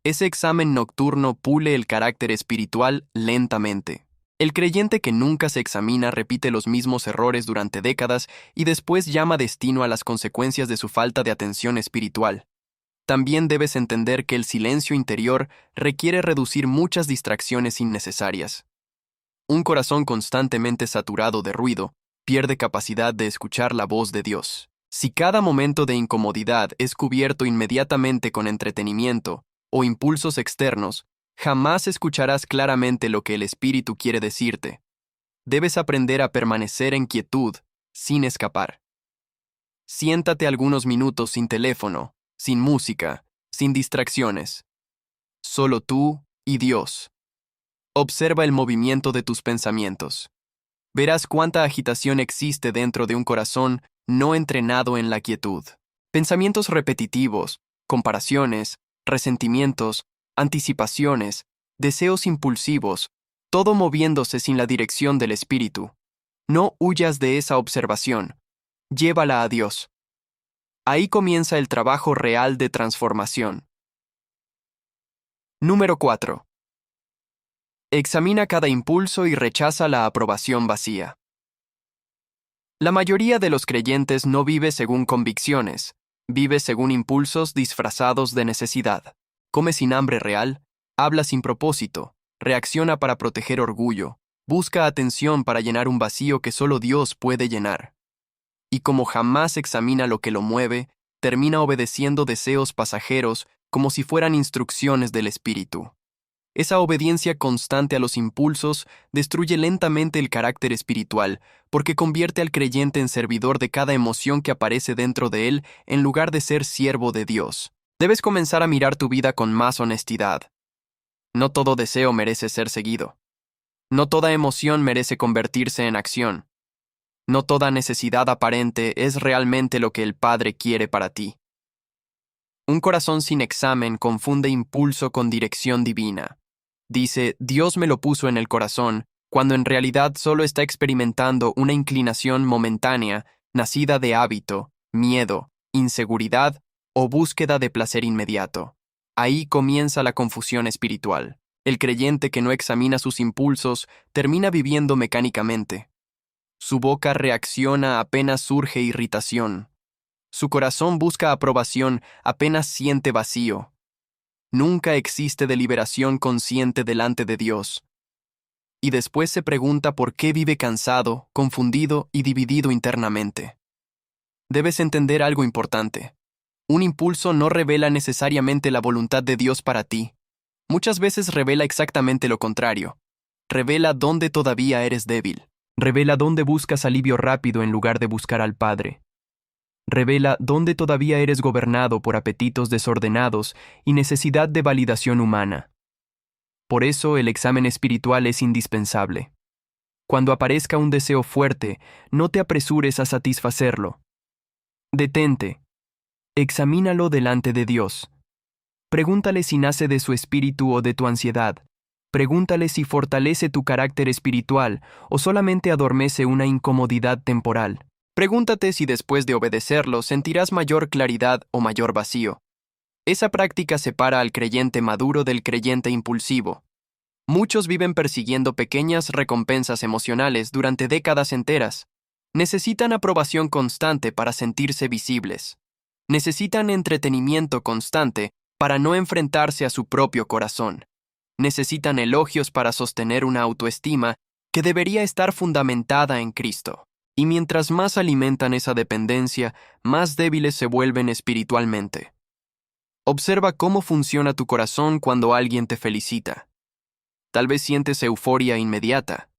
Ese examen nocturno pule el carácter espiritual lentamente. El creyente que nunca se examina repite los mismos errores durante décadas y después llama destino a las consecuencias de su falta de atención espiritual. También debes entender que el silencio interior requiere reducir muchas distracciones innecesarias. Un corazón constantemente saturado de ruido pierde capacidad de escuchar la voz de Dios. Si cada momento de incomodidad es cubierto inmediatamente con entretenimiento o impulsos externos, jamás escucharás claramente lo que el Espíritu quiere decirte. Debes aprender a permanecer en quietud, sin escapar. Siéntate algunos minutos sin teléfono, sin música, sin distracciones. Solo tú y Dios. Observa el movimiento de tus pensamientos. Verás cuánta agitación existe dentro de un corazón no entrenado en la quietud. Pensamientos repetitivos, comparaciones, resentimientos, anticipaciones, deseos impulsivos, todo moviéndose sin la dirección del Espíritu. No huyas de esa observación. Llévala a Dios. Ahí comienza el trabajo real de transformación. Número 4. Examina cada impulso y rechaza la aprobación vacía. La mayoría de los creyentes no vive según convicciones, vive según impulsos disfrazados de necesidad. Come sin hambre real, Habla sin propósito, reacciona para proteger orgullo, busca atención para llenar un vacío que solo Dios puede llenar. Y como jamás examina lo que lo mueve, termina obedeciendo deseos pasajeros como si fueran instrucciones del espíritu. Esa obediencia constante a los impulsos destruye lentamente el carácter espiritual, porque convierte al creyente en servidor de cada emoción que aparece dentro de él en lugar de ser siervo de Dios. Debes comenzar a mirar tu vida con más honestidad. No todo deseo merece ser seguido. No toda emoción merece convertirse en acción. No toda necesidad aparente es realmente lo que el Padre quiere para ti. Un corazón sin examen confunde impulso con dirección divina. Dice, Dios me lo puso en el corazón, cuando en realidad solo está experimentando una inclinación momentánea, nacida de hábito, miedo, inseguridad o búsqueda de placer inmediato. Ahí comienza la confusión espiritual. El creyente que no examina sus impulsos termina viviendo mecánicamente. Su boca reacciona apenas surge irritación. Su corazón busca aprobación apenas siente vacío. Nunca existe deliberación consciente delante de Dios. Y después se pregunta por qué vive cansado, confundido y dividido internamente. Debes entender algo importante. Un impulso no revela necesariamente la voluntad de Dios para ti. Muchas veces revela exactamente lo contrario. Revela dónde todavía eres débil. Revela dónde buscas alivio rápido en lugar de buscar al Padre. Revela dónde todavía eres gobernado por apetitos desordenados y necesidad de validación humana. Por eso el examen espiritual es indispensable. Cuando aparezca un deseo fuerte, no te apresures a satisfacerlo. Detente. Examínalo delante de Dios. Pregúntale si nace de su espíritu o de tu ansiedad. Pregúntale si fortalece tu carácter espiritual o solamente adormece una incomodidad temporal. Pregúntate si después de obedecerlo sentirás mayor claridad o mayor vacío. Esa práctica separa al creyente maduro del creyente impulsivo. Muchos viven persiguiendo pequeñas recompensas emocionales durante décadas enteras. Necesitan aprobación constante para sentirse visibles. Necesitan entretenimiento constante para no enfrentarse a su propio corazón. Necesitan elogios para sostener una autoestima que debería estar fundamentada en Cristo. Y mientras más alimentan esa dependencia, más débiles se vuelven espiritualmente. Observa cómo funciona tu corazón cuando alguien te felicita. Tal vez sientes euforia inmediata.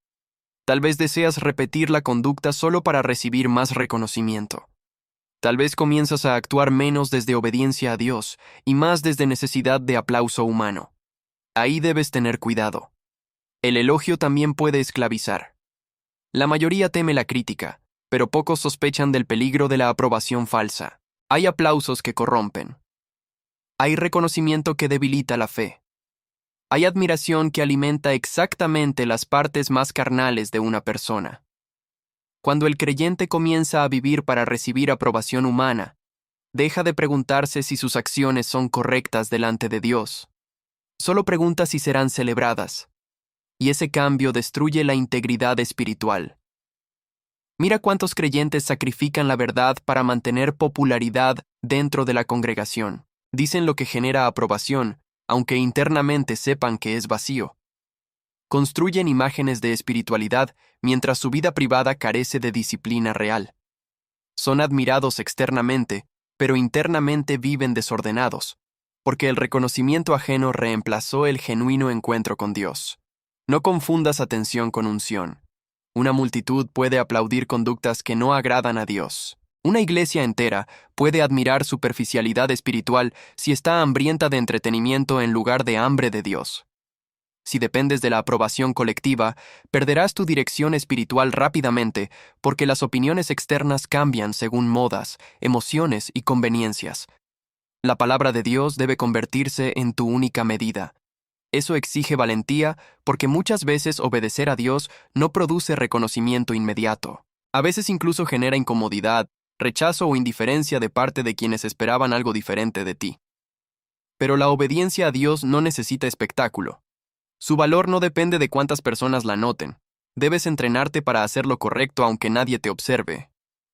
Tal vez deseas repetir la conducta solo para recibir más reconocimiento. Tal vez comienzas a actuar menos desde obediencia a Dios y más desde necesidad de aplauso humano. Ahí debes tener cuidado. El elogio también puede esclavizar. La mayoría teme la crítica, pero pocos sospechan del peligro de la aprobación falsa. Hay aplausos que corrompen. Hay reconocimiento que debilita la fe. Hay admiración que alimenta exactamente las partes más carnales de una persona. Cuando el creyente comienza a vivir para recibir aprobación humana, deja de preguntarse si sus acciones son correctas delante de Dios. Solo pregunta si serán celebradas. Y ese cambio destruye la integridad espiritual. Mira cuántos creyentes sacrifican la verdad para mantener popularidad dentro de la congregación. Dicen lo que genera aprobación, aunque internamente sepan que es vacío. Construyen imágenes de espiritualidad mientras su vida privada carece de disciplina real. Son admirados externamente, pero internamente viven desordenados, porque el reconocimiento ajeno reemplazó el genuino encuentro con Dios. No confundas atención con unción. Una multitud puede aplaudir conductas que no agradan a Dios. Una iglesia entera puede admirar superficialidad espiritual si está hambrienta de entretenimiento en lugar de hambre de Dios. Si dependes de la aprobación colectiva, perderás tu dirección espiritual rápidamente porque las opiniones externas cambian según modas, emociones y conveniencias. La palabra de Dios debe convertirse en tu única medida. Eso exige valentía porque muchas veces obedecer a Dios no produce reconocimiento inmediato. A veces incluso genera incomodidad, rechazo o indiferencia de parte de quienes esperaban algo diferente de ti. Pero la obediencia a Dios no necesita espectáculo. Su valor no depende de cuántas personas la noten. Debes entrenarte para hacer lo correcto aunque nadie te observe.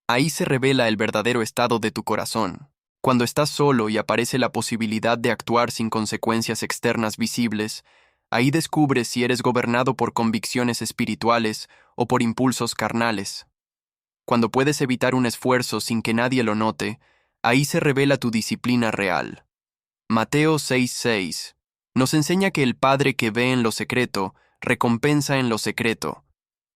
Ahí se revela el verdadero estado de tu corazón. Cuando estás solo y aparece la posibilidad de actuar sin consecuencias externas visibles, ahí descubres si eres gobernado por convicciones espirituales o por impulsos carnales. Cuando puedes evitar un esfuerzo sin que nadie lo note, ahí se revela tu disciplina real. Mateo 6:6 nos enseña que el Padre que ve en lo secreto, recompensa en lo secreto.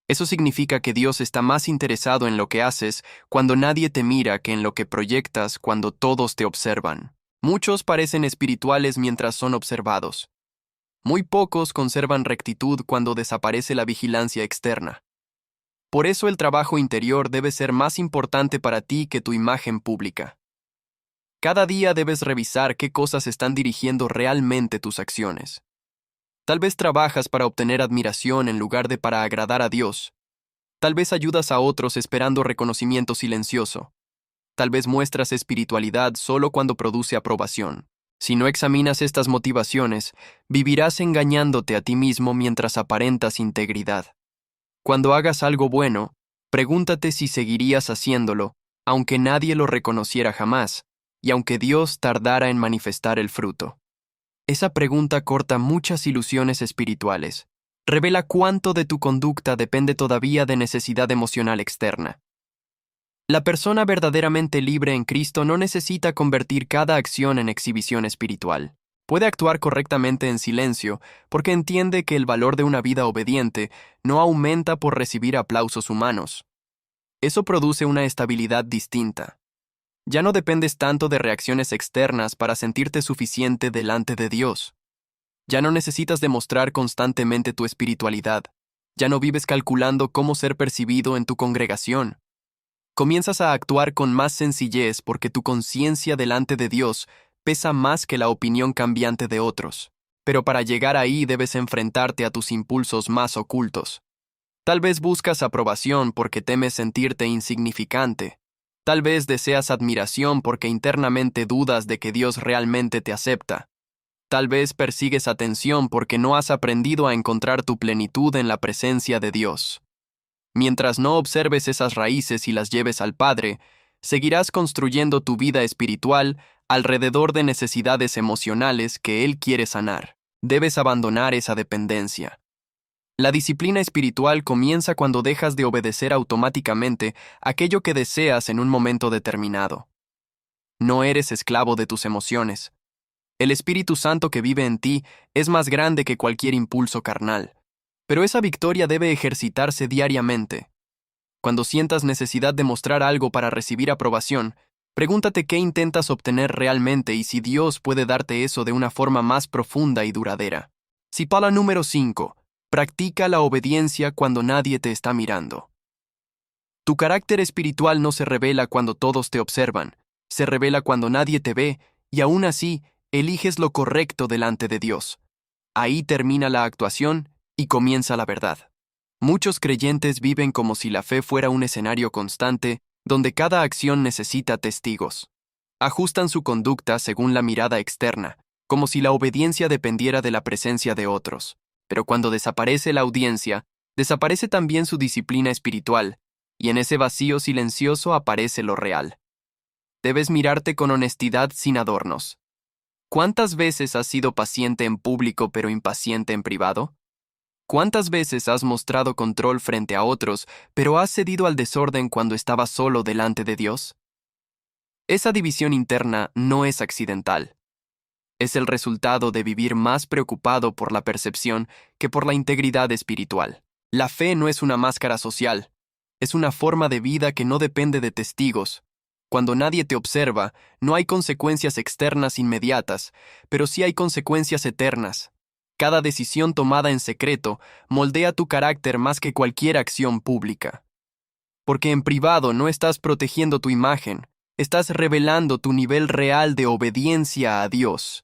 Eso significa que Dios está más interesado en lo que haces cuando nadie te mira que en lo que proyectas cuando todos te observan. Muchos parecen espirituales mientras son observados. Muy pocos conservan rectitud cuando desaparece la vigilancia externa. Por eso el trabajo interior debe ser más importante para ti que tu imagen pública. Cada día debes revisar qué cosas están dirigiendo realmente tus acciones. Tal vez trabajas para obtener admiración en lugar de para agradar a Dios. Tal vez ayudas a otros esperando reconocimiento silencioso. Tal vez muestras espiritualidad solo cuando produce aprobación. Si no examinas estas motivaciones, vivirás engañándote a ti mismo mientras aparentas integridad. Cuando hagas algo bueno, pregúntate si seguirías haciéndolo, aunque nadie lo reconociera jamás, y aunque Dios tardara en manifestar el fruto. Esa pregunta corta muchas ilusiones espirituales. Revela cuánto de tu conducta depende todavía de necesidad emocional externa. La persona verdaderamente libre en Cristo no necesita convertir cada acción en exhibición espiritual. Puede actuar correctamente en silencio porque entiende que el valor de una vida obediente no aumenta por recibir aplausos humanos. Eso produce una estabilidad distinta. Ya no dependes tanto de reacciones externas para sentirte suficiente delante de Dios. Ya no necesitas demostrar constantemente tu espiritualidad. Ya no vives calculando cómo ser percibido en tu congregación. Comienzas a actuar con más sencillez porque tu conciencia delante de Dios pesa más que la opinión cambiante de otros. Pero para llegar ahí debes enfrentarte a tus impulsos más ocultos. Tal vez buscas aprobación porque temes sentirte insignificante. Tal vez deseas admiración porque internamente dudas de que Dios realmente te acepta. Tal vez persigues atención porque no has aprendido a encontrar tu plenitud en la presencia de Dios. Mientras no observes esas raíces y las lleves al Padre, seguirás construyendo tu vida espiritual alrededor de necesidades emocionales que Él quiere sanar. Debes abandonar esa dependencia. La disciplina espiritual comienza cuando dejas de obedecer automáticamente aquello que deseas en un momento determinado. No eres esclavo de tus emociones. El Espíritu Santo que vive en ti es más grande que cualquier impulso carnal. Pero esa victoria debe ejercitarse diariamente. Cuando sientas necesidad de mostrar algo para recibir aprobación, pregúntate qué intentas obtener realmente y si Dios puede darte eso de una forma más profunda y duradera. Sipala número 5. Practica la obediencia cuando nadie te está mirando. Tu carácter espiritual no se revela cuando todos te observan, se revela cuando nadie te ve y aún así eliges lo correcto delante de Dios. Ahí termina la actuación y comienza la verdad. Muchos creyentes viven como si la fe fuera un escenario constante donde cada acción necesita testigos. Ajustan su conducta según la mirada externa, como si la obediencia dependiera de la presencia de otros. Pero cuando desaparece la audiencia, desaparece también su disciplina espiritual, y en ese vacío silencioso aparece lo real. Debes mirarte con honestidad sin adornos. ¿Cuántas veces has sido paciente en público pero impaciente en privado? ¿Cuántas veces has mostrado control frente a otros, pero has cedido al desorden cuando estabas solo delante de Dios? Esa división interna no es accidental. Es el resultado de vivir más preocupado por la percepción que por la integridad espiritual. La fe no es una máscara social, es una forma de vida que no depende de testigos. Cuando nadie te observa, no hay consecuencias externas inmediatas, pero sí hay consecuencias eternas. Cada decisión tomada en secreto moldea tu carácter más que cualquier acción pública. Porque en privado no estás protegiendo tu imagen, estás revelando tu nivel real de obediencia a Dios.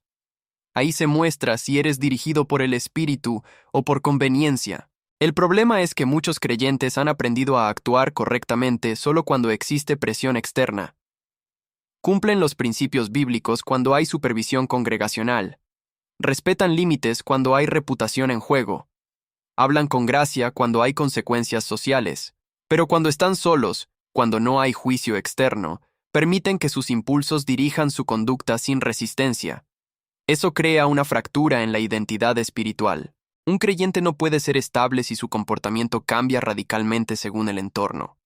Ahí se muestra si eres dirigido por el Espíritu o por conveniencia. El problema es que muchos creyentes han aprendido a actuar correctamente solo cuando existe presión externa. Cumplen los principios bíblicos cuando hay supervisión congregacional. Respetan límites cuando hay reputación en juego. Hablan con gracia cuando hay consecuencias sociales. Pero cuando están solos, cuando no hay juicio externo, Permiten que sus impulsos dirijan su conducta sin resistencia. Eso crea una fractura en la identidad espiritual. Un creyente no puede ser estable si su comportamiento cambia radicalmente según el entorno.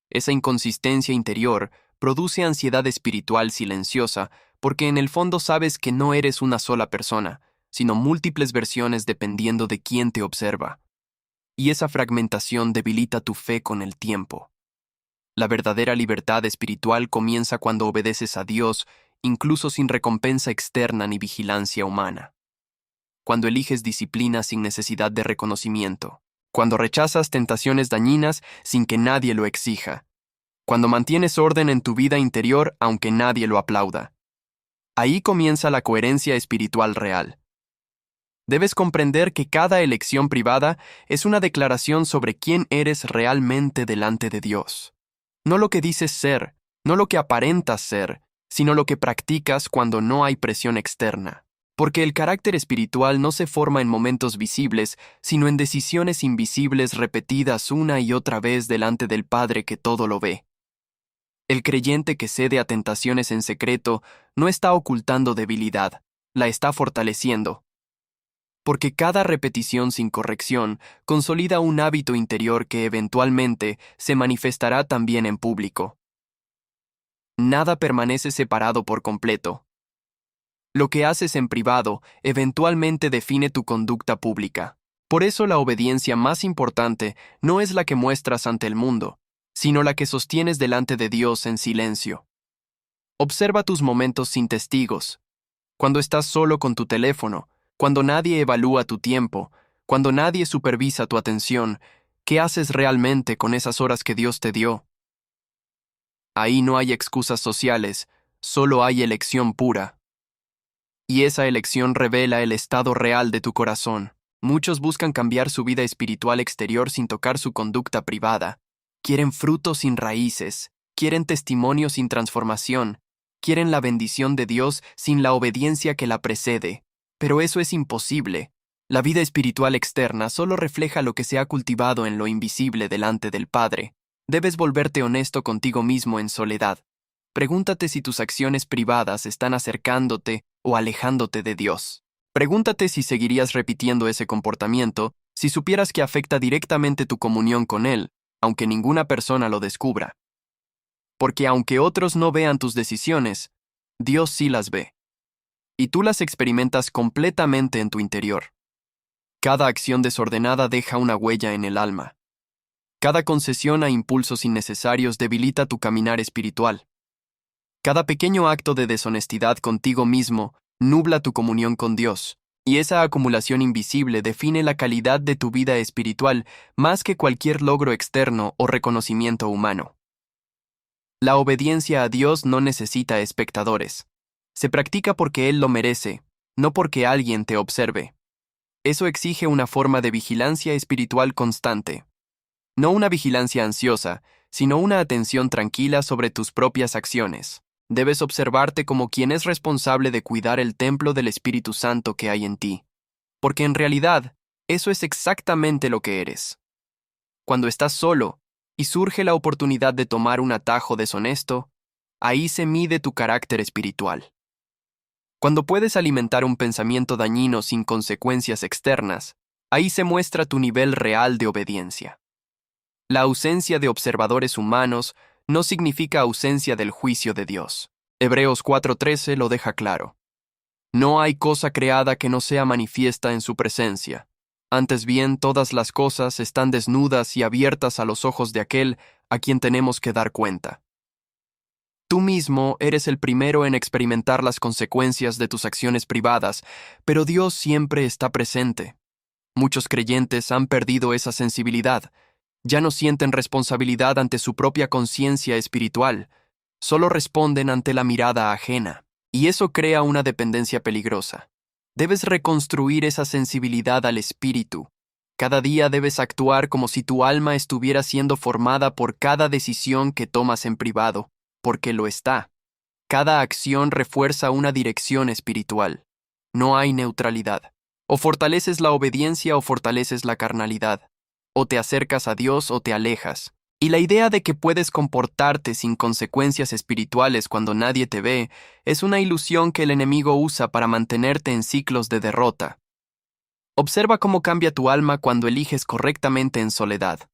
Esa inconsistencia interior produce ansiedad espiritual silenciosa porque en el fondo sabes que no eres una sola persona, sino múltiples versiones dependiendo de quién te observa. Y esa fragmentación debilita tu fe con el tiempo. La verdadera libertad espiritual comienza cuando obedeces a Dios, incluso sin recompensa externa ni vigilancia humana. Cuando eliges disciplina sin necesidad de reconocimiento. Cuando rechazas tentaciones dañinas sin que nadie lo exija. Cuando mantienes orden en tu vida interior aunque nadie lo aplauda. Ahí comienza la coherencia espiritual real. Debes comprender que cada elección privada es una declaración sobre quién eres realmente delante de Dios. No lo que dices ser, no lo que aparentas ser, sino lo que practicas cuando no hay presión externa. Porque el carácter espiritual no se forma en momentos visibles, sino en decisiones invisibles repetidas una y otra vez delante del Padre que todo lo ve. El creyente que cede a tentaciones en secreto no está ocultando debilidad, la está fortaleciendo. Porque cada repetición sin corrección consolida un hábito interior que eventualmente se manifestará también en público. Nada permanece separado por completo. Lo que haces en privado eventualmente define tu conducta pública. Por eso la obediencia más importante no es la que muestras ante el mundo, sino la que sostienes delante de Dios en silencio. Observa tus momentos sin testigos. Cuando estás solo con tu teléfono, cuando nadie evalúa tu tiempo, cuando nadie supervisa tu atención, ¿qué haces realmente con esas horas que Dios te dio? Ahí no hay excusas sociales, solo hay elección pura. Y esa elección revela el estado real de tu corazón. Muchos buscan cambiar su vida espiritual exterior sin tocar su conducta privada. Quieren frutos sin raíces, quieren testimonio sin transformación, quieren la bendición de Dios sin la obediencia que la precede. Pero eso es imposible. La vida espiritual externa solo refleja lo que se ha cultivado en lo invisible delante del Padre. Debes volverte honesto contigo mismo en soledad. Pregúntate si tus acciones privadas están acercándote o alejándote de Dios. Pregúntate si seguirías repitiendo ese comportamiento si supieras que afecta directamente tu comunión con Él, aunque ninguna persona lo descubra. Porque aunque otros no vean tus decisiones, Dios sí las ve. Y tú las experimentas completamente en tu interior. Cada acción desordenada deja una huella en el alma. Cada concesión a impulsos innecesarios debilita tu caminar espiritual. Cada pequeño acto de deshonestidad contigo mismo nubla tu comunión con Dios, y esa acumulación invisible define la calidad de tu vida espiritual más que cualquier logro externo o reconocimiento humano. La obediencia a Dios no necesita espectadores. Se practica porque Él lo merece, no porque alguien te observe. Eso exige una forma de vigilancia espiritual constante. No una vigilancia ansiosa, sino una atención tranquila sobre tus propias acciones. Debes observarte como quien es responsable de cuidar el templo del Espíritu Santo que hay en ti. Porque en realidad, eso es exactamente lo que eres. Cuando estás solo y surge la oportunidad de tomar un atajo deshonesto, ahí se mide tu carácter espiritual. Cuando puedes alimentar un pensamiento dañino sin consecuencias externas, ahí se muestra tu nivel real de obediencia. La ausencia de observadores humanos no significa ausencia del juicio de Dios. Hebreos 4:13 lo deja claro. No hay cosa creada que no sea manifiesta en su presencia. Antes bien, todas las cosas están desnudas y abiertas a los ojos de aquel a quien tenemos que dar cuenta. Tú mismo eres el primero en experimentar las consecuencias de tus acciones privadas, pero Dios siempre está presente. Muchos creyentes han perdido esa sensibilidad. Ya no sienten responsabilidad ante su propia conciencia espiritual, solo responden ante la mirada ajena, y eso crea una dependencia peligrosa. Debes reconstruir esa sensibilidad al espíritu. Cada día debes actuar como si tu alma estuviera siendo formada por cada decisión que tomas en privado, porque lo está. Cada acción refuerza una dirección espiritual. No hay neutralidad. O fortaleces la obediencia o fortaleces la carnalidad. O te acercas a Dios o te alejas, Y la idea de que puedes comportarte sin consecuencias espirituales cuando nadie te ve es una ilusión que el enemigo usa para mantenerte en ciclos de derrota. Observa cómo cambia tu alma cuando eliges correctamente en soledad.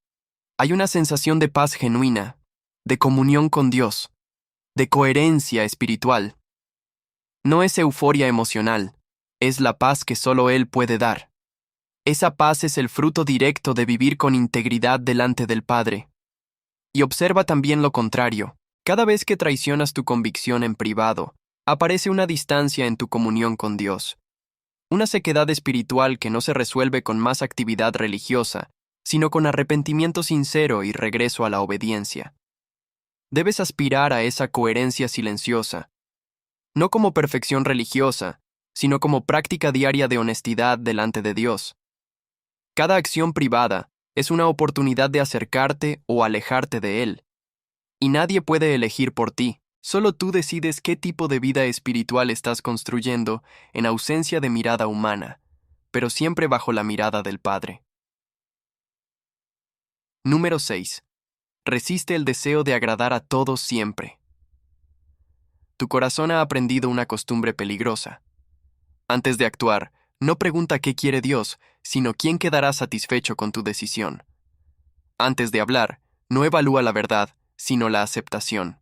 Hay una sensación de paz genuina, de comunión con Dios, de coherencia espiritual. No es euforia emocional, es la paz que solo Él puede dar. Esa paz es el fruto directo de vivir con integridad delante del Padre. Y observa también lo contrario. Cada vez que traicionas tu convicción en privado, aparece una distancia en tu comunión con Dios. Una sequedad espiritual que no se resuelve con más actividad religiosa, sino con arrepentimiento sincero y regreso a la obediencia. Debes aspirar a esa coherencia silenciosa, no como perfección religiosa, sino como práctica diaria de honestidad delante de Dios. Cada acción privada es una oportunidad de acercarte o alejarte de Él. Y nadie puede elegir por ti, solo tú decides qué tipo de vida espiritual estás construyendo en ausencia de mirada humana, pero siempre bajo la mirada del Padre. Número 6. Resiste el deseo de agradar a todos siempre. Tu corazón ha aprendido una costumbre peligrosa. Antes de actuar, no pregunta qué quiere Dios, sino quién quedará satisfecho con tu decisión. Antes de hablar, no evalúa la verdad, sino la aceptación.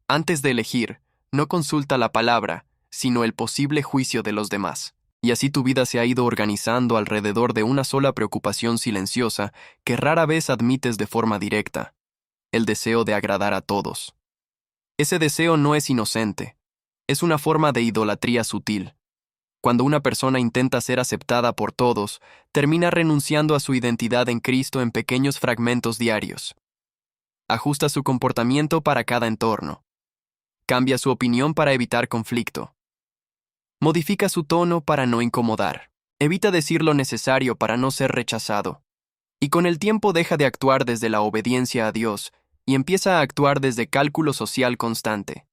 Antes de elegir, no consulta la palabra, sino el posible juicio de los demás. Y así tu vida se ha ido organizando alrededor de una sola preocupación silenciosa que rara vez admites de forma directa: el deseo de agradar a todos. Ese deseo no es inocente, es una forma de idolatría sutil. Cuando una persona intenta ser aceptada por todos, termina renunciando a su identidad en Cristo en pequeños fragmentos diarios. Ajusta su comportamiento para cada entorno. Cambia su opinión para evitar conflicto. Modifica su tono para no incomodar. Evita decir lo necesario para no ser rechazado. Y con el tiempo deja de actuar desde la obediencia a Dios y empieza a actuar desde cálculo social constante.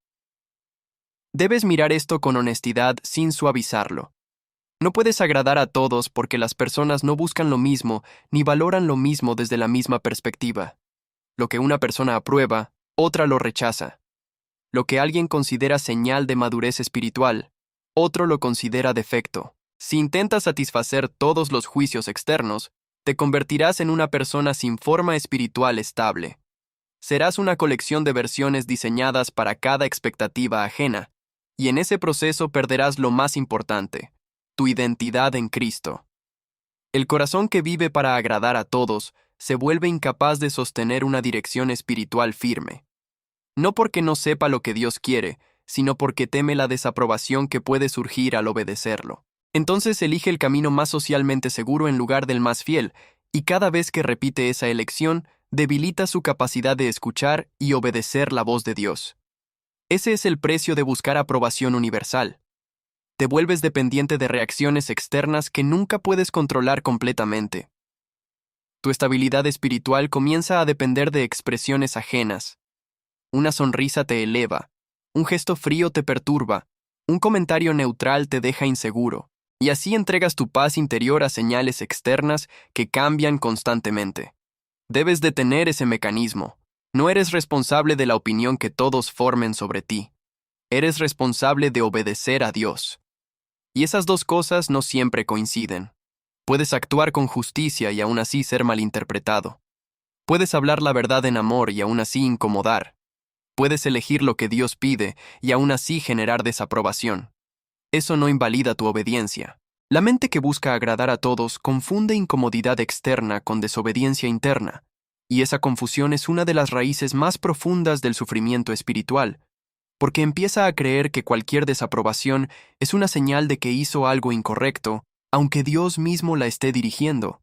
Debes mirar esto con honestidad sin suavizarlo. No puedes agradar a todos porque las personas no buscan lo mismo ni valoran lo mismo desde la misma perspectiva. Lo que una persona aprueba, otra lo rechaza. Lo que alguien considera señal de madurez espiritual, otro lo considera defecto. Si intentas satisfacer todos los juicios externos, te convertirás en una persona sin forma espiritual estable. Serás una colección de versiones diseñadas para cada expectativa ajena, y en ese proceso perderás lo más importante: tu identidad en Cristo. El corazón que vive para agradar a todos se vuelve incapaz de sostener una dirección espiritual firme. No porque no sepa lo que Dios quiere, sino porque teme la desaprobación que puede surgir al obedecerlo. Entonces elige el camino más socialmente seguro en lugar del más fiel, y cada vez que repite esa elección, debilita su capacidad de escuchar y obedecer la voz de Dios. Ese es el precio de buscar aprobación universal. Te vuelves dependiente de reacciones externas que nunca puedes controlar completamente. Tu estabilidad espiritual comienza a depender de expresiones ajenas. Una sonrisa te eleva, un gesto frío te perturba, un comentario neutral te deja inseguro, y así entregas tu paz interior a señales externas que cambian constantemente. Debes detener ese mecanismo. No eres responsable de la opinión que todos formen sobre ti. Eres responsable de obedecer a Dios. Y esas dos cosas no siempre coinciden. Puedes actuar con justicia y aún así ser malinterpretado. Puedes hablar la verdad en amor y aún así incomodar. Puedes elegir lo que Dios pide y aún así generar desaprobación. Eso no invalida tu obediencia. La mente que busca agradar a todos confunde incomodidad externa con desobediencia interna, y esa confusión es una de las raíces más profundas del sufrimiento espiritual, porque empieza a creer que cualquier desaprobación es una señal de que hizo algo incorrecto, aunque Dios mismo la esté dirigiendo.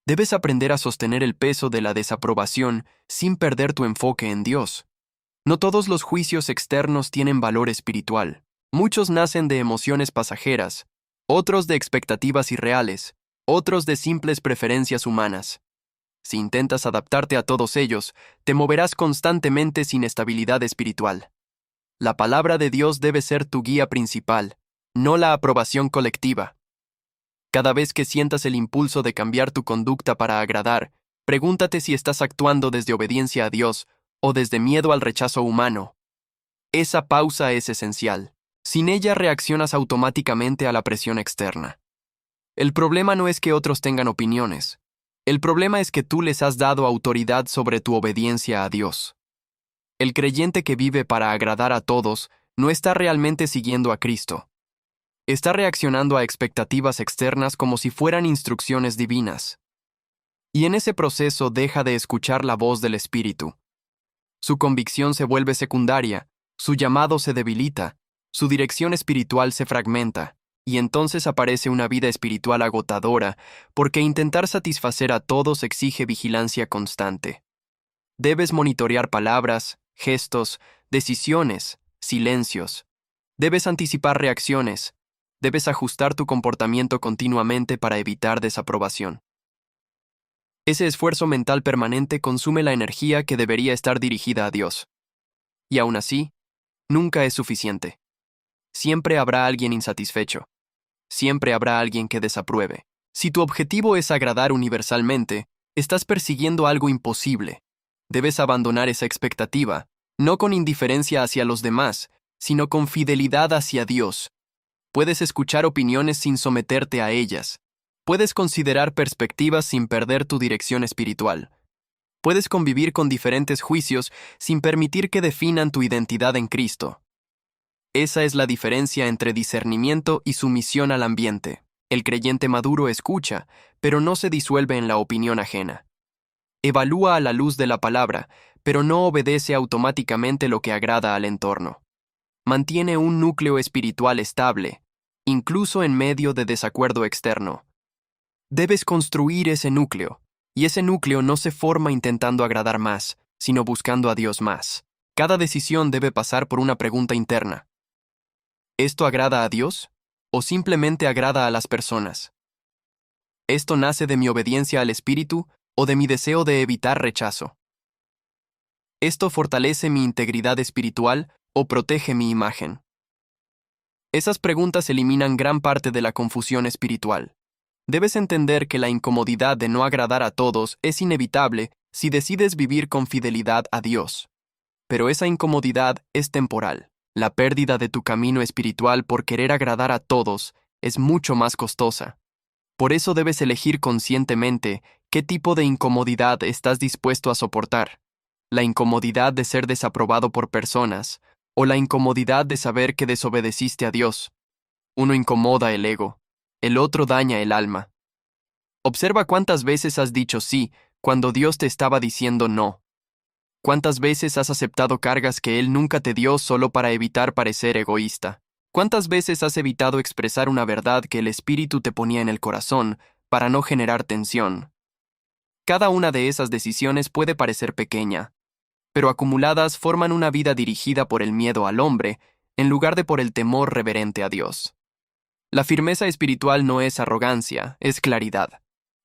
Debes aprender a sostener el peso de la desaprobación sin perder tu enfoque en Dios. No todos los juicios externos tienen valor espiritual. Muchos nacen de emociones pasajeras, otros de expectativas irreales, otros de simples preferencias humanas. Si intentas adaptarte a todos ellos, te moverás constantemente sin estabilidad espiritual. La palabra de Dios debe ser tu guía principal, no la aprobación colectiva. Cada vez que sientas el impulso de cambiar tu conducta para agradar, Pregúntate si estás actuando desde obediencia a Dios o desde miedo al rechazo humano. Esa pausa es esencial. Sin ella reaccionas automáticamente a la presión externa. El problema no es que otros tengan opiniones. El problema es que tú les has dado autoridad sobre tu obediencia a Dios. El creyente que vive para agradar a todos no está realmente siguiendo a Cristo. Está reaccionando a expectativas externas como si fueran instrucciones divinas. Y en ese proceso deja de escuchar la voz del Espíritu. Su convicción se vuelve secundaria, su llamado se debilita, su dirección espiritual se fragmenta, y entonces aparece una vida espiritual agotadora, porque intentar satisfacer a todos exige vigilancia constante. Debes monitorear palabras, gestos, decisiones, silencios. Debes anticipar reacciones. Debes ajustar tu comportamiento continuamente para evitar desaprobación. Ese esfuerzo mental permanente consume la energía que debería estar dirigida a Dios. Y aún así, nunca es suficiente. Siempre habrá alguien insatisfecho. Siempre habrá alguien que desapruebe. Si tu objetivo es agradar universalmente, estás persiguiendo algo imposible. Debes abandonar esa expectativa, no con indiferencia hacia los demás, sino con fidelidad hacia Dios. Puedes escuchar opiniones sin someterte a ellas. Puedes considerar perspectivas sin perder tu dirección espiritual. Puedes convivir con diferentes juicios sin permitir que definan tu identidad en Cristo. Esa es la diferencia entre discernimiento y sumisión al ambiente. El creyente maduro escucha, pero no se disuelve en la opinión ajena. Evalúa a la luz de la palabra, pero no obedece automáticamente lo que agrada al entorno. Mantiene un núcleo espiritual estable, incluso en medio de desacuerdo externo. Debes construir ese núcleo, y ese núcleo no se forma intentando agradar más, sino buscando a Dios más. Cada decisión debe pasar por una pregunta interna. ¿Esto agrada a Dios? ¿O simplemente agrada a las personas? ¿Esto nace de mi obediencia al Espíritu o de mi deseo de evitar rechazo? ¿Esto fortalece mi integridad espiritual o protege mi imagen? Esas preguntas eliminan gran parte de la confusión espiritual. Debes entender que la incomodidad de no agradar a todos es inevitable si decides vivir con fidelidad a Dios. Pero esa incomodidad es temporal. La pérdida de tu camino espiritual por querer agradar a todos es mucho más costosa. Por eso debes elegir conscientemente qué tipo de incomodidad estás dispuesto a soportar. La incomodidad de ser desaprobado por personas o la incomodidad de saber que desobedeciste a Dios. Uno incomoda el ego, el otro daña el alma. Observa cuántas veces has dicho sí cuando Dios te estaba diciendo no. ¿Cuántas veces has aceptado cargas que Él nunca te dio solo para evitar parecer egoísta? ¿Cuántas veces has evitado expresar una verdad que el Espíritu te ponía en el corazón para no generar tensión? Cada una de esas decisiones puede parecer pequeña, pero acumuladas forman una vida dirigida por el miedo al hombre en lugar de por el temor reverente a Dios. La firmeza espiritual no es arrogancia, es claridad.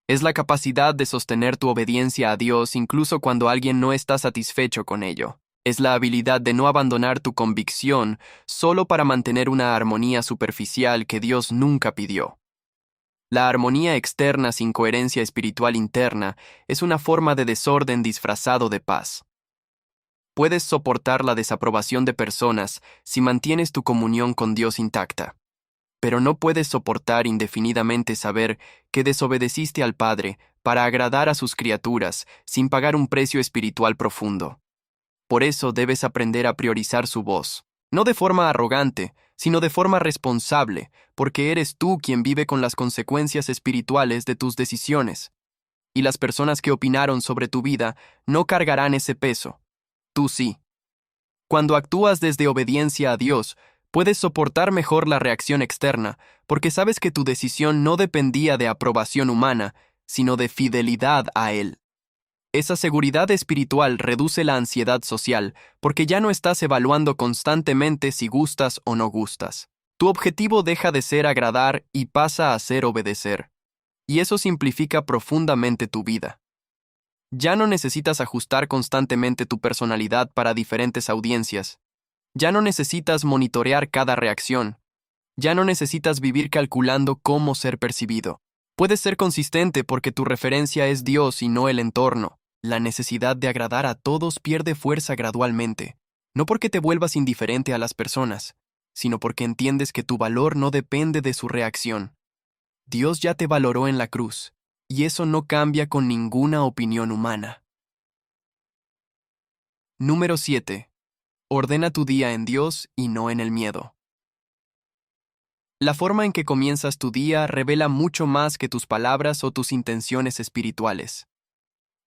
Es la capacidad de sostener tu obediencia a Dios incluso cuando alguien no está satisfecho con ello. Es la habilidad de no abandonar tu convicción solo para mantener una armonía superficial que Dios nunca pidió. La armonía externa sin coherencia espiritual interna es una forma de desorden disfrazado de paz. Puedes soportar la desaprobación de personas si mantienes tu comunión con Dios intacta. Pero no puedes soportar indefinidamente saber que desobedeciste al Padre para agradar a sus criaturas sin pagar un precio espiritual profundo. Por eso debes aprender a priorizar su voz, no de forma arrogante, sino de forma responsable, porque eres tú quien vive con las consecuencias espirituales de tus decisiones. Y las personas que opinaron sobre tu vida no cargarán ese peso. Tú sí. Cuando actúas desde obediencia a Dios, puedes soportar mejor la reacción externa, porque sabes que tu decisión no dependía de aprobación humana, sino de fidelidad a Él. Esa seguridad espiritual reduce la ansiedad social, porque ya no estás evaluando constantemente si gustas o no gustas. Tu objetivo deja de ser agradar y pasa a ser obedecer. Y eso simplifica profundamente tu vida. Ya no necesitas ajustar constantemente tu personalidad para diferentes audiencias. Ya no necesitas monitorear cada reacción. Ya no necesitas vivir calculando cómo ser percibido. Puedes ser consistente porque tu referencia es Dios y no el entorno. La necesidad de agradar a todos pierde fuerza gradualmente, no porque te vuelvas indiferente a las personas, sino porque entiendes que tu valor no depende de su reacción. Dios ya te valoró en la cruz, y eso no cambia con ninguna opinión humana. Número 7. Ordena tu día en Dios y no en el miedo. La forma en que comienzas tu día revela mucho más que tus palabras o tus intenciones espirituales.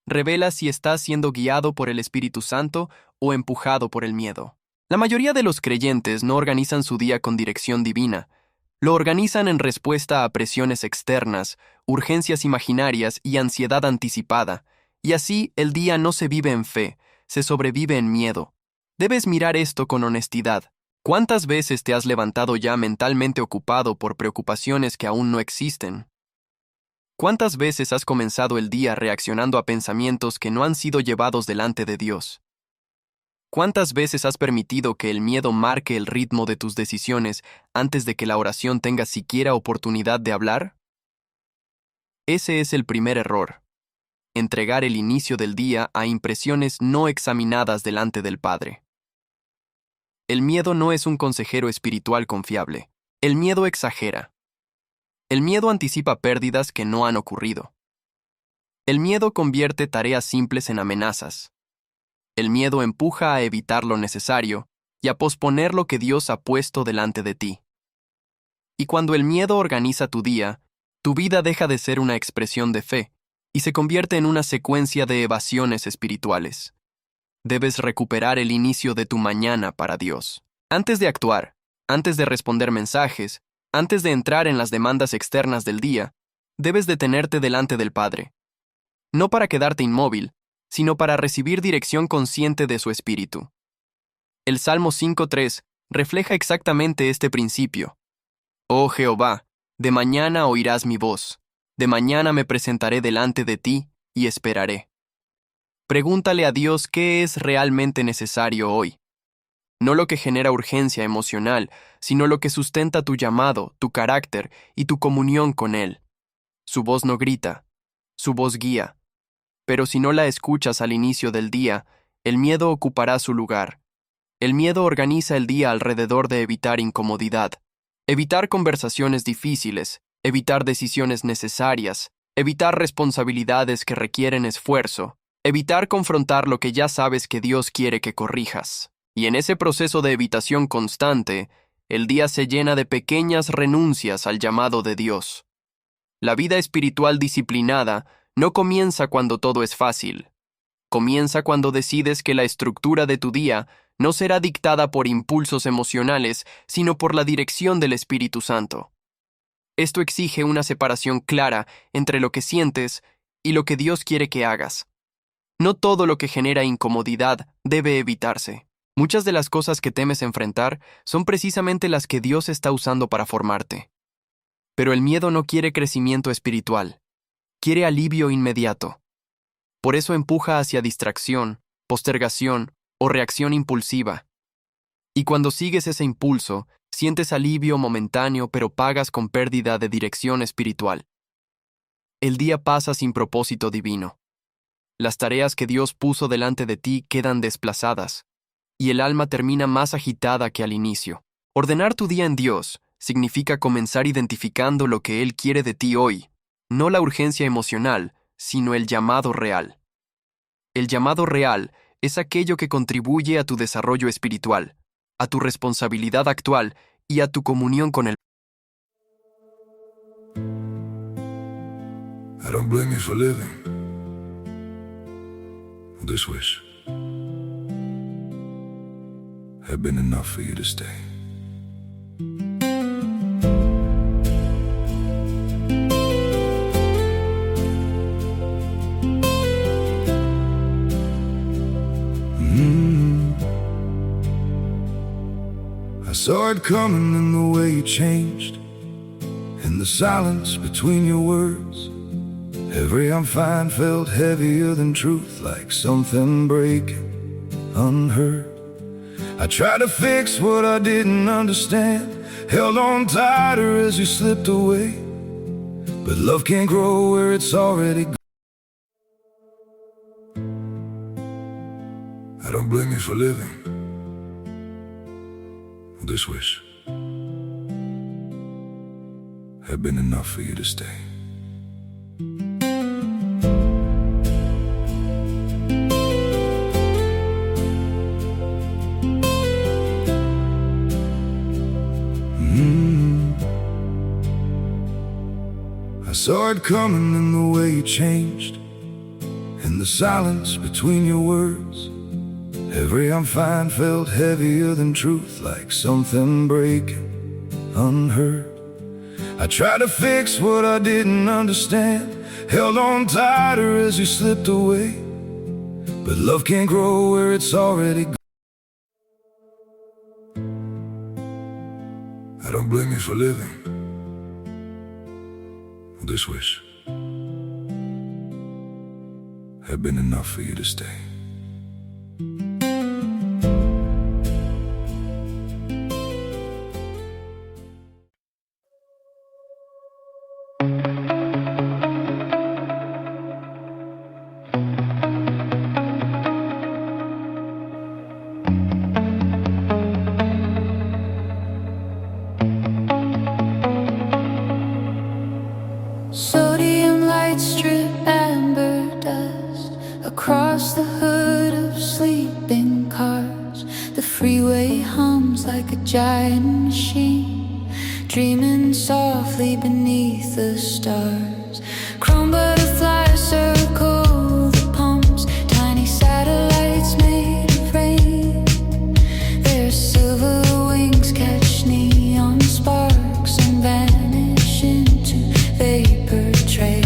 Revela si estás siendo guiado por el Espíritu Santo o empujado por el miedo. La mayoría de los creyentes no organizan su día con dirección divina. Lo organizan en respuesta a presiones externas, urgencias imaginarias y ansiedad anticipada, y así el día no se vive en fe, se sobrevive en miedo. Debes mirar esto con honestidad. ¿Cuántas veces te has levantado ya mentalmente ocupado por preocupaciones que aún no existen? ¿Cuántas veces has comenzado el día reaccionando a pensamientos que no han sido llevados delante de Dios? ¿Cuántas veces has permitido que el miedo marque el ritmo de tus decisiones antes de que la oración tenga siquiera oportunidad de hablar? Ese es el primer error. Entregar el inicio del día a impresiones no examinadas delante del Padre. El miedo no es un consejero espiritual confiable. El miedo exagera. El miedo anticipa pérdidas que no han ocurrido. El miedo convierte tareas simples en amenazas. El miedo empuja a evitar lo necesario y a posponer lo que Dios ha puesto delante de ti. Y cuando el miedo organiza tu día, tu vida deja de ser una expresión de fe y se convierte en una secuencia de evasiones espirituales. Debes recuperar el inicio de tu mañana para Dios. Antes de actuar, antes de responder mensajes, antes de entrar en las demandas externas del día, debes detenerte delante del Padre. No para quedarte inmóvil, sino para recibir dirección consciente de su espíritu. El Salmo 5:3 refleja exactamente este principio. Oh Jehová, de mañana oirás mi voz, de mañana me presentaré delante de ti y esperaré. Pregúntale a Dios qué es realmente necesario hoy. No lo que genera urgencia emocional, sino lo que sustenta tu llamado, tu carácter y tu comunión con Él. Su voz no grita, su voz guía. Pero si no la escuchas al inicio del día, el miedo ocupará su lugar. El miedo organiza el día alrededor de evitar incomodidad, evitar conversaciones difíciles, evitar decisiones necesarias, evitar responsabilidades que requieren esfuerzo, evitar confrontar lo que ya sabes que Dios quiere que corrijas. Y en ese proceso de evitación constante, el día se llena de pequeñas renuncias al llamado de Dios. La vida espiritual disciplinada no comienza cuando todo es fácil. Comienza cuando decides que la estructura de tu día no será dictada por impulsos emocionales, sino por la dirección del Espíritu Santo. Esto exige una separación clara entre lo que sientes y lo que Dios quiere que hagas. No todo lo que genera incomodidad debe evitarse. Muchas de las cosas que temes enfrentar son precisamente las que Dios está usando para formarte. Pero el miedo no quiere crecimiento espiritual. Quiere alivio inmediato. Por eso empuja hacia distracción, postergación o reacción impulsiva. Y cuando sigues ese impulso, sientes alivio momentáneo pero pagas con pérdida de dirección espiritual. El día pasa sin propósito divino. Las tareas que Dios puso delante de ti quedan desplazadas, y el alma termina más agitada que al inicio. Ordenar tu día en Dios significa comenzar identificando lo que Él quiere de ti hoy, no la urgencia emocional, sino el llamado real. El llamado real es aquello que contribuye a tu desarrollo espiritual, a tu responsabilidad actual y a tu comunión con el. I don't blame you for living this wish had been enough for you to stay. I saw it coming in the way you changed, in the silence between your words. Every I'm fine felt heavier than truth, like something breaking unheard. I tried to fix what I didn't understand, held on tighter as you slipped away. But love can't grow where it's already gone. I don't blame you for living this wish had been enough for you to stay. I saw it coming in the way you changed, in the silence between your words. Every I'm fine felt heavier than truth, like something breaking unheard. I tried to fix what I didn't understand, held on tighter as you slipped away. But love can't grow where it's already gone. I don't blame you for living this wish had been enough for you to stay. Sodium light strip amber dust across the hood of sleeping cars. The freeway hums like a giant machine, dreaming softly beneath the stars. Chrome butterflies circle the pumps, tiny satellites made of rain. Their silver wings catch neon sparks and vanish into vapor trails.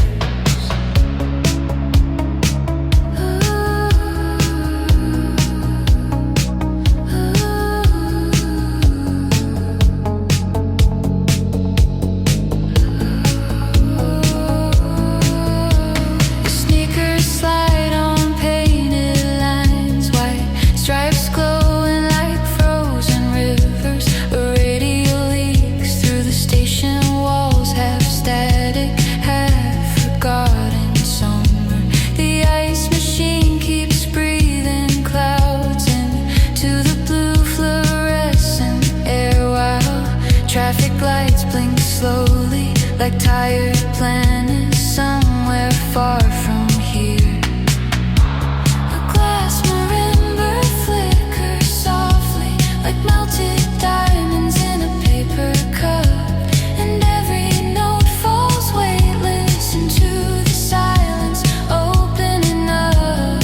The sneakers slide on painted lines, white stripes glowing like frozen rivers. A radio leaks through the station walls, half static, half forgotten summer. The ice machine keeps breathing clouds into the blue fluorescent air, while traffic lights blink slowly like tired planets somewhere far from here. A glass marimba flickers softly like melted diamonds in a paper cup, and every note falls weightless into the silence, opening up.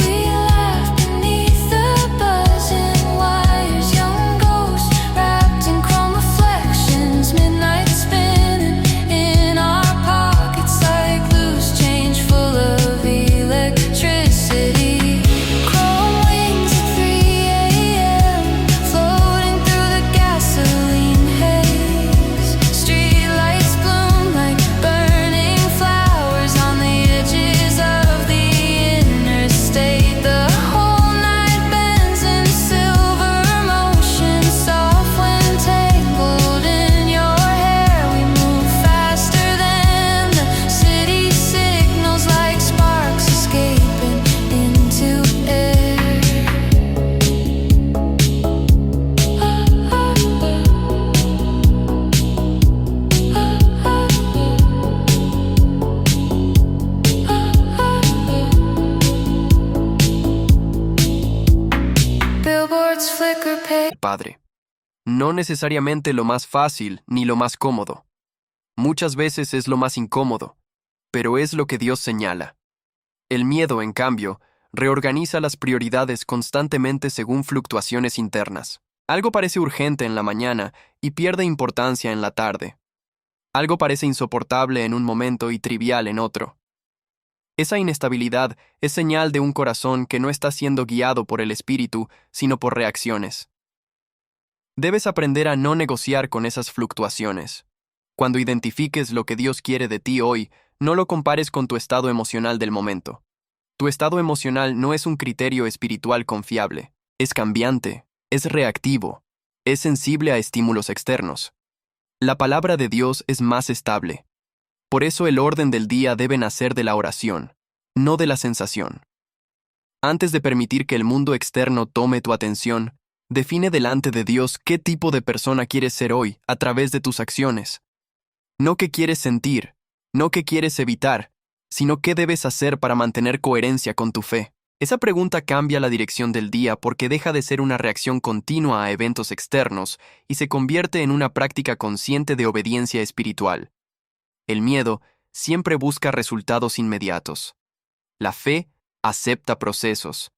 We laugh beneath the buzzing wires, young ghosts wrapped in chrome reflections, midnight spinning in our pockets like loose change full of electricity. Chrome wings at 3 a.m., floating through the gasoline haze. Streetlights bloom like burning flowers on the edges of the interstate. The whole night bends in silver motion, soft when tangled in your hair. We move faster than the city signals, like sparks escaping into air. Billboards flicker pale. Padre. No necesariamente lo más fácil ni lo más cómodo. Muchas veces es lo más incómodo, pero es lo que Dios señala. El miedo, en cambio, reorganiza las prioridades constantemente según fluctuaciones internas. Algo parece urgente en la mañana y pierde importancia en la tarde. Algo parece insoportable en un momento y trivial en otro. Esa inestabilidad es señal de un corazón que no está siendo guiado por el espíritu, sino por reacciones. Debes aprender a no negociar con esas fluctuaciones. Cuando identifiques lo que Dios quiere de ti hoy, no lo compares con tu estado emocional del momento. Tu estado emocional no es un criterio espiritual confiable. Es cambiante, es reactivo, es sensible a estímulos externos. La palabra de Dios es más estable. Por eso el orden del día debe nacer de la oración, no de la sensación. Antes de permitir que el mundo externo tome tu atención, define delante de Dios qué tipo de persona quieres ser hoy a través de tus acciones. No qué quieres sentir, no qué quieres evitar, sino qué debes hacer para mantener coherencia con tu fe. Esa pregunta cambia la dirección del día porque deja de ser una reacción continua a eventos externos y se convierte en una práctica consciente de obediencia espiritual. El miedo siempre busca resultados inmediatos. La fe acepta procesos.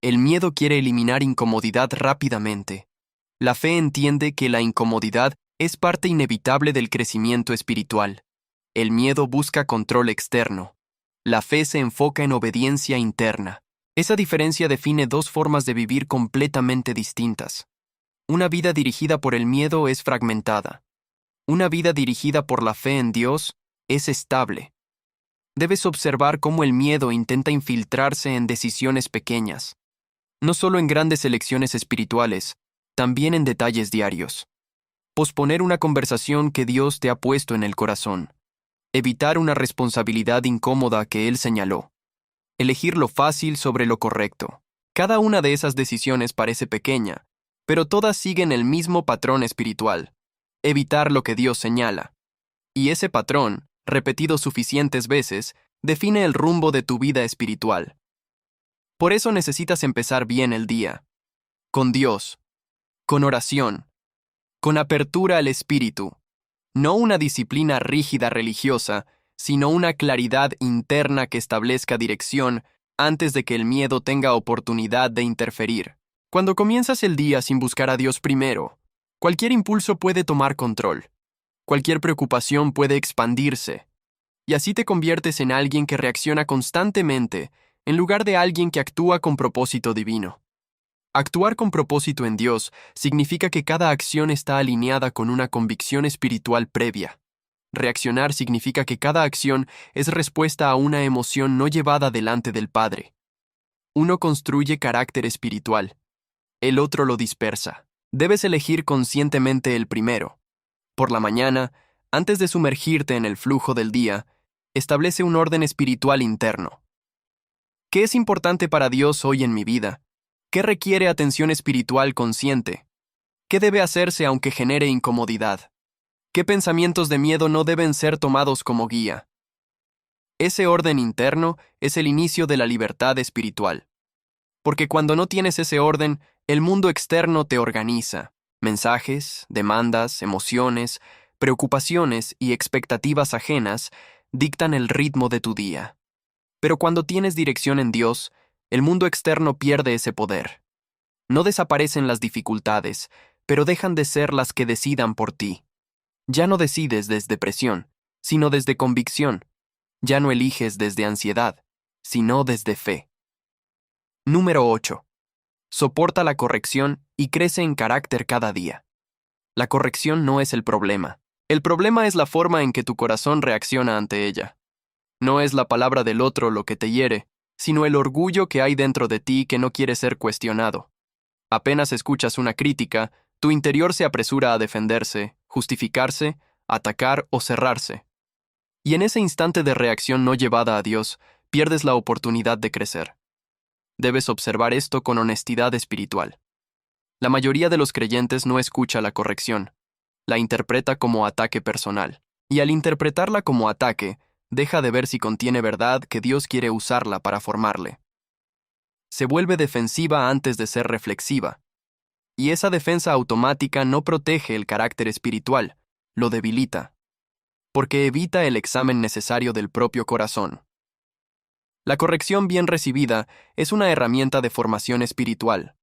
El miedo quiere eliminar incomodidad rápidamente. La fe entiende que la incomodidad es parte inevitable del crecimiento espiritual. El miedo busca control externo. La fe se enfoca en obediencia interna. Esa diferencia define dos formas de vivir completamente distintas. Una vida dirigida por el miedo es fragmentada. Una vida dirigida por la fe en Dios es estable. Debes observar cómo el miedo intenta infiltrarse en decisiones pequeñas, no solo en grandes elecciones espirituales, también en detalles diarios. Posponer una conversación que Dios te ha puesto en el corazón. Evitar una responsabilidad incómoda que Él señaló. Elegir lo fácil sobre lo correcto. Cada una de esas decisiones parece pequeña, pero todas siguen el mismo patrón espiritual. Evitar lo que Dios señala. Y ese patrón, repetido suficientes veces, define el rumbo de tu vida espiritual. Por eso necesitas empezar bien el día. Con Dios. Con oración. Con apertura al espíritu. No una disciplina rígida religiosa, sino una claridad interna que establezca dirección antes de que el miedo tenga oportunidad de interferir. Cuando comienzas el día sin buscar a Dios primero, cualquier impulso puede tomar control. Cualquier preocupación puede expandirse. Y así te conviertes en alguien que reacciona constantemente en lugar de alguien que actúa con propósito divino. Actuar con propósito en Dios significa que cada acción está alineada con una convicción espiritual previa. Reaccionar significa que cada acción es respuesta a una emoción no llevada delante del Padre. Uno construye carácter espiritual. El otro lo dispersa. Debes elegir conscientemente el primero. Por la mañana, antes de sumergirte en el flujo del día, establece un orden espiritual interno. ¿Qué es importante para Dios hoy en mi vida? ¿Qué requiere atención espiritual consciente? ¿Qué debe hacerse aunque genere incomodidad? ¿Qué pensamientos de miedo no deben ser tomados como guía? Ese orden interno es el inicio de la libertad espiritual. Porque cuando no tienes ese orden, el mundo externo te organiza. Mensajes, demandas, emociones, preocupaciones y expectativas ajenas dictan el ritmo de tu día. Pero cuando tienes dirección en Dios, el mundo externo pierde ese poder. No desaparecen las dificultades, pero dejan de ser las que decidan por ti. Ya no decides desde presión, sino desde convicción. Ya no eliges desde ansiedad, sino desde fe. Número 8. Soporta la corrección y crece en carácter cada día. La corrección no es el problema. El problema es la forma en que tu corazón reacciona ante ella. No es la palabra del otro lo que te hiere, sino el orgullo que hay dentro de ti que no quiere ser cuestionado. Apenas escuchas una crítica, tu interior se apresura a defenderse, justificarse, atacar o cerrarse. Y en ese instante de reacción no llevada a Dios, pierdes la oportunidad de crecer. Debes observar esto con honestidad espiritual. La mayoría de los creyentes no escucha la corrección, la interpreta como ataque personal, y al interpretarla como ataque, deja de ver si contiene verdad que Dios quiere usarla para formarle. Se vuelve defensiva antes de ser reflexiva, y esa defensa automática no protege el carácter espiritual, lo debilita, porque evita el examen necesario del propio corazón. La corrección bien recibida es una herramienta de formación espiritual.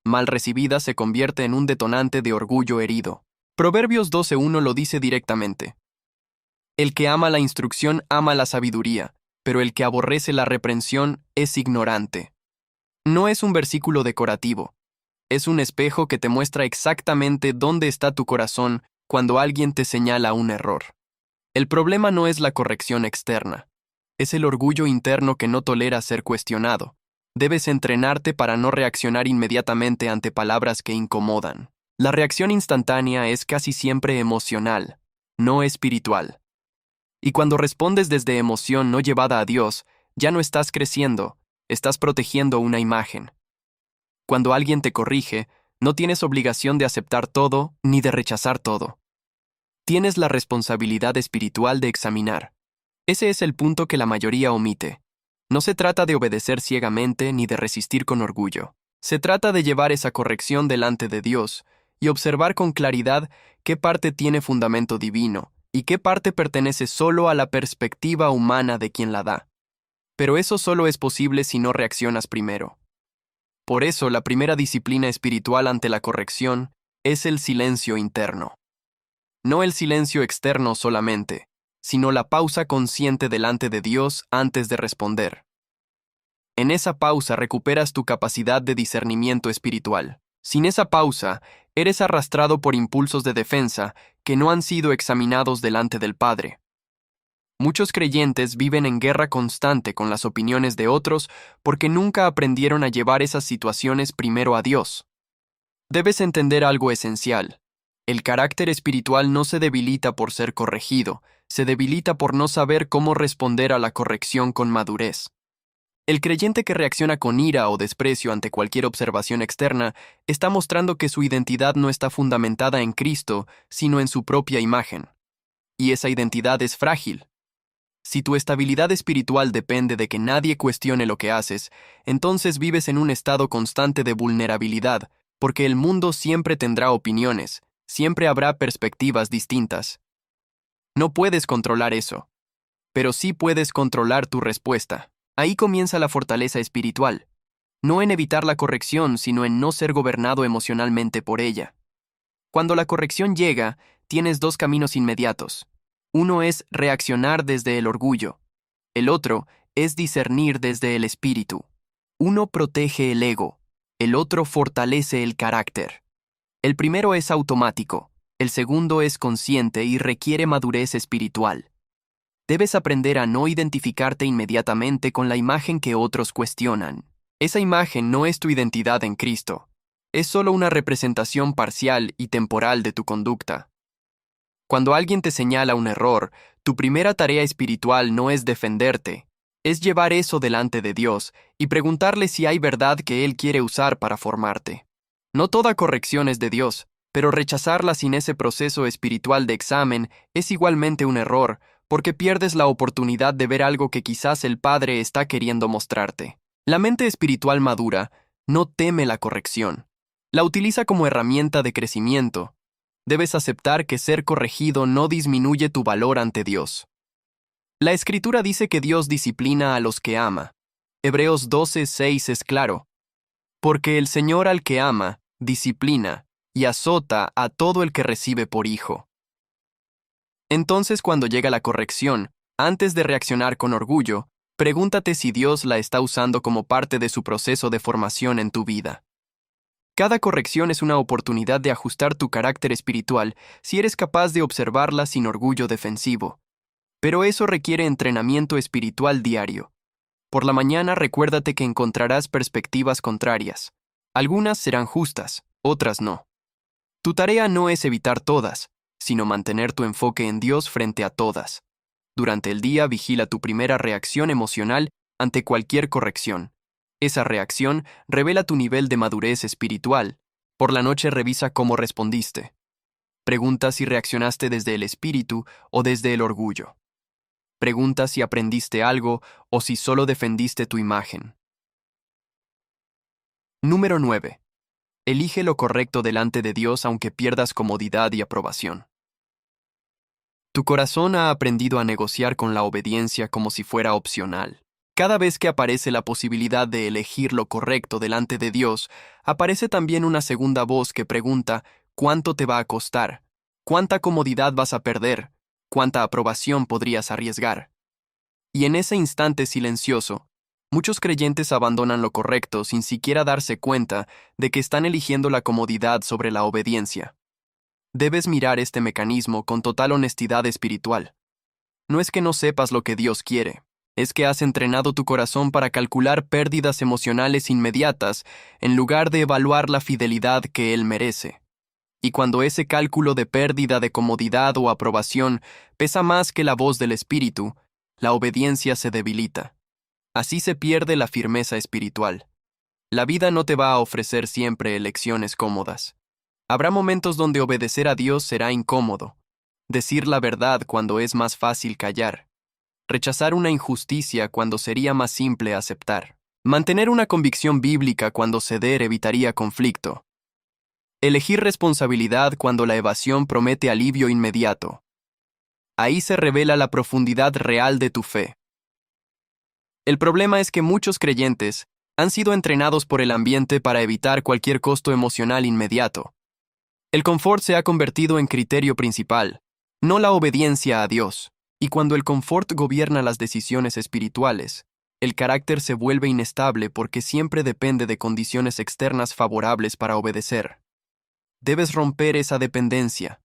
Mal recibida se convierte en un detonante de orgullo herido. Proverbios 12:1 lo dice directamente. El que ama la instrucción ama la sabiduría, pero el que aborrece la reprensión es ignorante. No es un versículo decorativo. Es un espejo que te muestra exactamente dónde está tu corazón cuando alguien te señala un error. El problema no es la corrección externa. Es el orgullo interno que no tolera ser cuestionado. Debes entrenarte para no reaccionar inmediatamente ante palabras que incomodan. La reacción instantánea es casi siempre emocional, no espiritual. Y cuando respondes desde emoción no llevada a Dios, ya no estás creciendo, estás protegiendo una imagen. Cuando alguien te corrige, no tienes obligación de aceptar todo ni de rechazar todo. Tienes la responsabilidad espiritual de examinar. Ese es el punto que la mayoría omite. No se trata de obedecer ciegamente ni de resistir con orgullo. Se trata de llevar esa corrección delante de Dios y observar con claridad qué parte tiene fundamento divino y qué parte pertenece solo a la perspectiva humana de quien la da. Pero eso solo es posible si no reaccionas primero. Por eso, la primera disciplina espiritual ante la corrección es el silencio interno. No el silencio externo solamente, sino la pausa consciente delante de Dios antes de responder. En esa pausa recuperas tu capacidad de discernimiento espiritual. Sin esa pausa, eres arrastrado por impulsos de defensa que no han sido examinados delante del Padre. Muchos creyentes viven en guerra constante con las opiniones de otros porque nunca aprendieron a llevar esas situaciones primero a Dios. Debes entender algo esencial. El carácter espiritual no se debilita por ser corregido, se debilita por no saber cómo responder a la corrección con madurez. El creyente que reacciona con ira o desprecio ante cualquier observación externa está mostrando que su identidad no está fundamentada en Cristo, sino en su propia imagen. Y esa identidad es frágil. Si tu estabilidad espiritual depende de que nadie cuestione lo que haces, entonces vives en un estado constante de vulnerabilidad, porque el mundo siempre tendrá opiniones, siempre habrá perspectivas distintas. No puedes controlar eso, pero sí puedes controlar tu respuesta. Ahí comienza la fortaleza espiritual, no en evitar la corrección, sino en no ser gobernado emocionalmente por ella. Cuando la corrección llega, tienes dos caminos inmediatos. Uno es reaccionar desde el orgullo. El otro es discernir desde el espíritu. Uno protege el ego, el otro fortalece el carácter. El primero es automático, el segundo es consciente y requiere madurez espiritual. Debes aprender a no identificarte inmediatamente con la imagen que otros cuestionan. Esa imagen no es tu identidad en Cristo. Es solo una representación parcial y temporal de tu conducta. Cuando alguien te señala un error, tu primera tarea espiritual no es defenderte, es llevar eso delante de Dios y preguntarle si hay verdad que Él quiere usar para formarte. No toda corrección es de Dios, pero rechazarla sin ese proceso espiritual de examen es igualmente un error, porque pierdes la oportunidad de ver algo que quizás el Padre está queriendo mostrarte. La mente espiritual madura no teme la corrección. La utiliza como herramienta de crecimiento. Debes aceptar que ser corregido no disminuye tu valor ante Dios. La Escritura dice que Dios disciplina a los que ama. Hebreos 12:6 es claro. Porque el Señor al que ama, disciplina y azota a todo el que recibe por hijo. Entonces, cuando llega la corrección, antes de reaccionar con orgullo, pregúntate si Dios la está usando como parte de su proceso de formación en tu vida. Cada corrección es una oportunidad de ajustar tu carácter espiritual si eres capaz de observarla sin orgullo defensivo. Pero eso requiere entrenamiento espiritual diario. Por la mañana recuérdate que encontrarás perspectivas contrarias. Algunas serán justas, otras no. Tu tarea no es evitar todas, sino mantener tu enfoque en Dios frente a todas. Durante el día vigila tu primera reacción emocional ante cualquier corrección. Esa reacción revela tu nivel de madurez espiritual. Por la noche revisa cómo respondiste. Pregunta si reaccionaste desde el espíritu o desde el orgullo. Pregunta si aprendiste algo o si solo defendiste tu imagen. Número 9. Elige lo correcto delante de Dios aunque pierdas comodidad y aprobación. Tu corazón ha aprendido a negociar con la obediencia como si fuera opcional. Cada vez que aparece la posibilidad de elegir lo correcto delante de Dios, aparece también una segunda voz que pregunta ¿cuánto te va a costar? ¿Cuánta comodidad vas a perder? ¿Cuánta aprobación podrías arriesgar? Y en ese instante silencioso, muchos creyentes abandonan lo correcto sin siquiera darse cuenta de que están eligiendo la comodidad sobre la obediencia. Debes mirar este mecanismo con total honestidad espiritual. No es que no sepas lo que Dios quiere, es que has entrenado tu corazón para calcular pérdidas emocionales inmediatas en lugar de evaluar la fidelidad que Él merece. Y cuando ese cálculo de pérdida de comodidad o aprobación pesa más que la voz del espíritu, la obediencia se debilita. Así se pierde la firmeza espiritual. La vida no te va a ofrecer siempre elecciones cómodas. Habrá momentos donde obedecer a Dios será incómodo. Decir la verdad cuando es más fácil callar. Rechazar una injusticia cuando sería más simple aceptar. Mantener una convicción bíblica cuando ceder evitaría conflicto. Elegir responsabilidad cuando la evasión promete alivio inmediato. Ahí se revela la profundidad real de tu fe. El problema es que muchos creyentes han sido entrenados por el ambiente para evitar cualquier costo emocional inmediato. El confort se ha convertido en criterio principal, no la obediencia a Dios, y cuando el confort gobierna las decisiones espirituales, el carácter se vuelve inestable porque siempre depende de condiciones externas favorables para obedecer. Debes romper esa dependencia.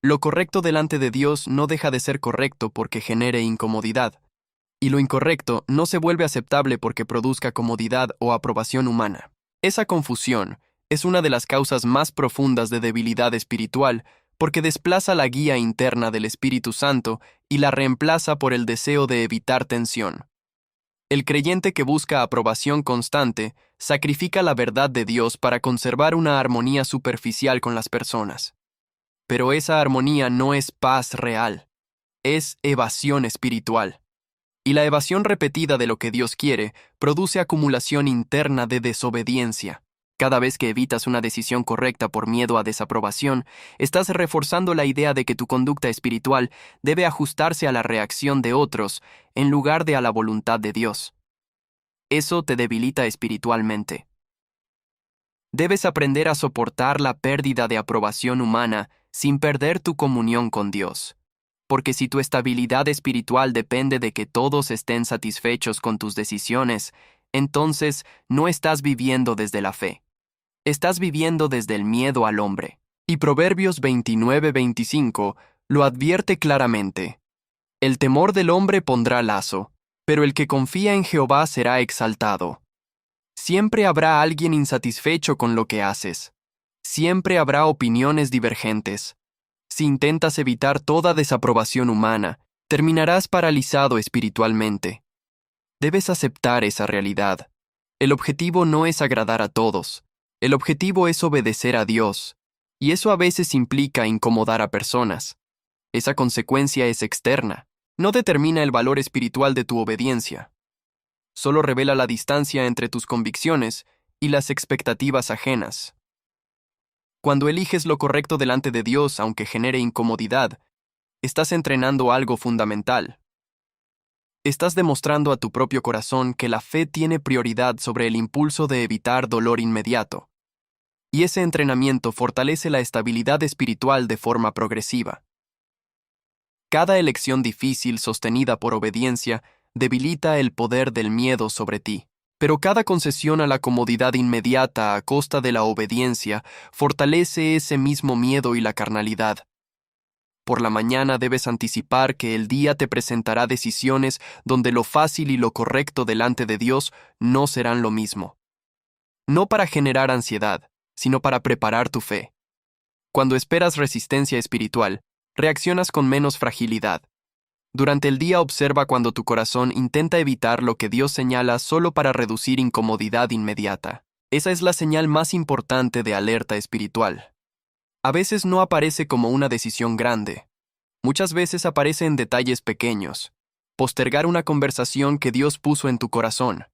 Lo correcto delante de Dios no deja de ser correcto porque genere incomodidad, y lo incorrecto no se vuelve aceptable porque produzca comodidad o aprobación humana. Esa confusión es una de las causas más profundas de debilidad espiritual porque desplaza la guía interna del Espíritu Santo y la reemplaza por el deseo de evitar tensión. El creyente que busca aprobación constante sacrifica la verdad de Dios para conservar una armonía superficial con las personas. Pero esa armonía no es paz real, es evasión espiritual. Y la evasión repetida de lo que Dios quiere produce acumulación interna de desobediencia. Cada vez que evitas una decisión correcta por miedo a desaprobación, estás reforzando la idea de que tu conducta espiritual debe ajustarse a la reacción de otros en lugar de a la voluntad de Dios. Eso te debilita espiritualmente. Debes aprender a soportar la pérdida de aprobación humana sin perder tu comunión con Dios. Porque si tu estabilidad espiritual depende de que todos estén satisfechos con tus decisiones, entonces no estás viviendo desde la fe. Estás viviendo desde el miedo al hombre. Y Proverbios 29:25 lo advierte claramente. El temor del hombre pondrá lazo, pero el que confía en Jehová será exaltado. Siempre habrá alguien insatisfecho con lo que haces. Siempre habrá opiniones divergentes. Si intentas evitar toda desaprobación humana, terminarás paralizado espiritualmente. Debes aceptar esa realidad. El objetivo no es agradar a todos. El objetivo es obedecer a Dios, y eso a veces implica incomodar a personas. Esa consecuencia es externa, no determina el valor espiritual de tu obediencia. Solo revela la distancia entre tus convicciones y las expectativas ajenas. Cuando eliges lo correcto delante de Dios, aunque genere incomodidad, estás entrenando algo fundamental. Estás demostrando a tu propio corazón que la fe tiene prioridad sobre el impulso de evitar dolor inmediato. Y ese entrenamiento fortalece la estabilidad espiritual de forma progresiva. Cada elección difícil sostenida por obediencia debilita el poder del miedo sobre ti. Pero cada concesión a la comodidad inmediata a costa de la obediencia fortalece ese mismo miedo y la carnalidad. Por la mañana debes anticipar que el día te presentará decisiones donde lo fácil y lo correcto delante de Dios no serán lo mismo. No para generar ansiedad, sino para preparar tu fe. Cuando esperas resistencia espiritual, reaccionas con menos fragilidad. Durante el día observa cuando tu corazón intenta evitar lo que Dios señala solo para reducir incomodidad inmediata. Esa es la señal más importante de alerta espiritual. A veces no aparece como una decisión grande. Muchas veces aparece en detalles pequeños. Postergar una conversación que Dios puso en tu corazón.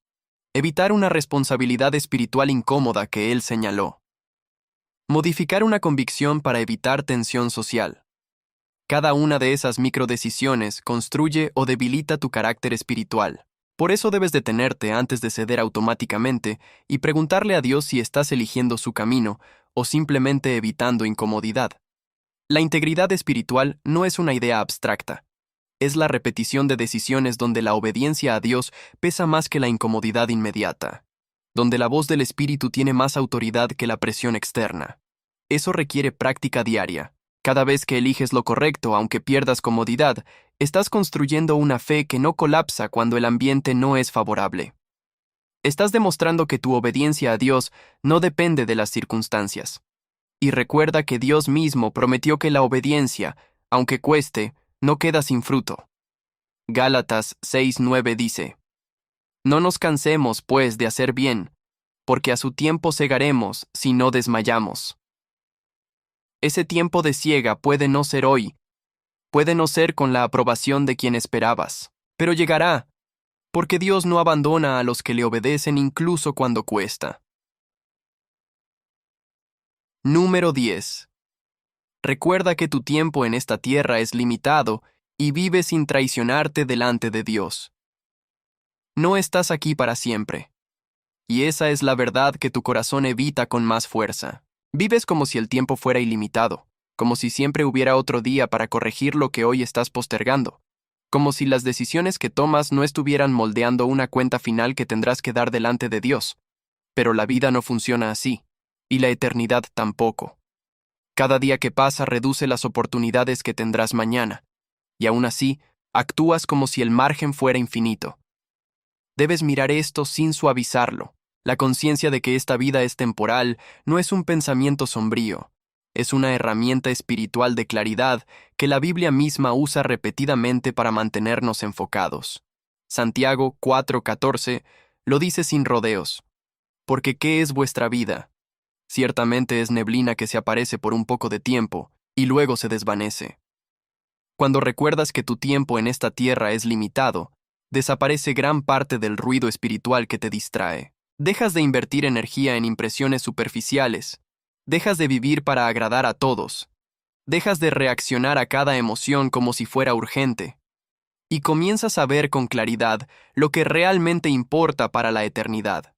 Evitar una responsabilidad espiritual incómoda que Él señaló. Modificar una convicción para evitar tensión social. Cada una de esas microdecisiones construye o debilita tu carácter espiritual. Por eso debes detenerte antes de ceder automáticamente y preguntarle a Dios si estás eligiendo su camino o simplemente evitando incomodidad. La integridad espiritual no es una idea abstracta. Es la repetición de decisiones donde la obediencia a Dios pesa más que la incomodidad inmediata, donde la voz del Espíritu tiene más autoridad que la presión externa. Eso requiere práctica diaria. Cada vez que eliges lo correcto, aunque pierdas comodidad, estás construyendo una fe que no colapsa cuando el ambiente no es favorable. Estás demostrando que tu obediencia a Dios no depende de las circunstancias. Y recuerda que Dios mismo prometió que la obediencia, aunque cueste, no queda sin fruto. Gálatas 6:9 dice: No nos cansemos, pues, de hacer bien, porque a su tiempo segaremos si no desmayamos. Ese tiempo de siega puede no ser hoy, puede no ser con la aprobación de quien esperabas, pero llegará, porque Dios no abandona a los que le obedecen incluso cuando cuesta. Número 10. Recuerda que tu tiempo en esta tierra es limitado y vive sin traicionarte delante de Dios. No estás aquí para siempre. Y esa es la verdad que tu corazón evita con más fuerza. Vives como si el tiempo fuera ilimitado, como si siempre hubiera otro día para corregir lo que hoy estás postergando, como si las decisiones que tomas no estuvieran moldeando una cuenta final que tendrás que dar delante de Dios. Pero la vida no funciona así, y la eternidad tampoco. Cada día que pasa reduce las oportunidades que tendrás mañana, y aún así, actúas como si el margen fuera infinito. Debes mirar esto sin suavizarlo. La conciencia de que esta vida es temporal no es un pensamiento sombrío, es una herramienta espiritual de claridad que la Biblia misma usa repetidamente para mantenernos enfocados. Santiago 4:14 lo dice sin rodeos. Porque ¿qué es vuestra vida? Ciertamente es neblina que se aparece por un poco de tiempo y luego se desvanece. Cuando recuerdas que tu tiempo en esta tierra es limitado, desaparece gran parte del ruido espiritual que te distrae. Dejas de invertir energía en impresiones superficiales. Dejas de vivir para agradar a todos. Dejas de reaccionar a cada emoción como si fuera urgente. Y comienzas a ver con claridad lo que realmente importa para la eternidad.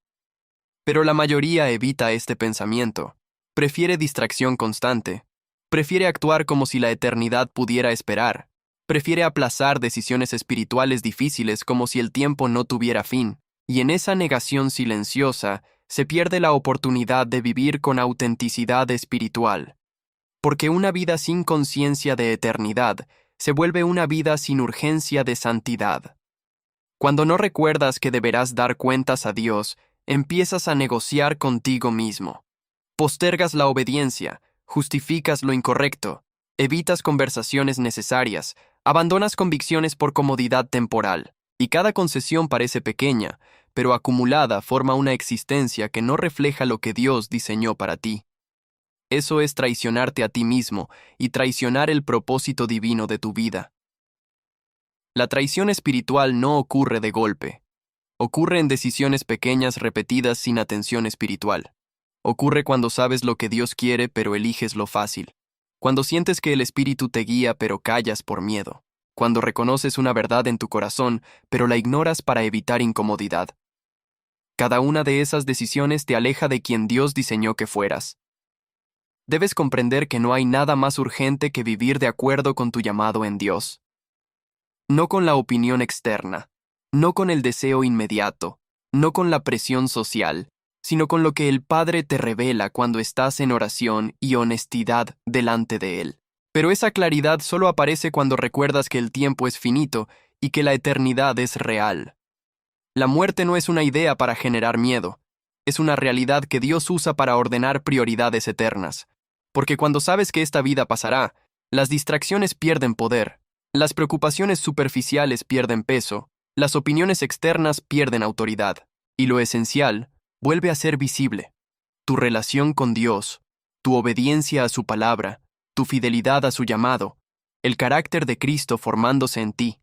Pero la mayoría evita este pensamiento. Prefiere distracción constante. Prefiere actuar como si la eternidad pudiera esperar. Prefiere aplazar decisiones espirituales difíciles como si el tiempo no tuviera fin. Y en esa negación silenciosa se pierde la oportunidad de vivir con autenticidad espiritual. Porque una vida sin conciencia de eternidad se vuelve una vida sin urgencia de santidad. Cuando no recuerdas que deberás dar cuentas a Dios, empiezas a negociar contigo mismo. Postergas la obediencia, justificas lo incorrecto, evitas conversaciones necesarias, abandonas convicciones por comodidad temporal, y cada concesión parece pequeña, pero acumulada forma una existencia que no refleja lo que Dios diseñó para ti. Eso es traicionarte a ti mismo y traicionar el propósito divino de tu vida. La traición espiritual no ocurre de golpe. Ocurre en decisiones pequeñas repetidas sin atención espiritual. Ocurre cuando sabes lo que Dios quiere pero eliges lo fácil. Cuando sientes que el Espíritu te guía pero callas por miedo. Cuando reconoces una verdad en tu corazón pero la ignoras para evitar incomodidad. Cada una de esas decisiones te aleja de quien Dios diseñó que fueras. Debes comprender que no hay nada más urgente que vivir de acuerdo con tu llamado en Dios. No con la opinión externa, no con el deseo inmediato, no con la presión social, sino con lo que el Padre te revela cuando estás en oración y honestidad delante de Él. Pero esa claridad solo aparece cuando recuerdas que el tiempo es finito y que la eternidad es real. La muerte no es una idea para generar miedo, es una realidad que Dios usa para ordenar prioridades eternas. Porque cuando sabes que esta vida pasará, las distracciones pierden poder, las preocupaciones superficiales pierden peso, las opiniones externas pierden autoridad, y lo esencial vuelve a ser visible. Tu relación con Dios, tu obediencia a su palabra, tu fidelidad a su llamado, el carácter de Cristo formándose en ti.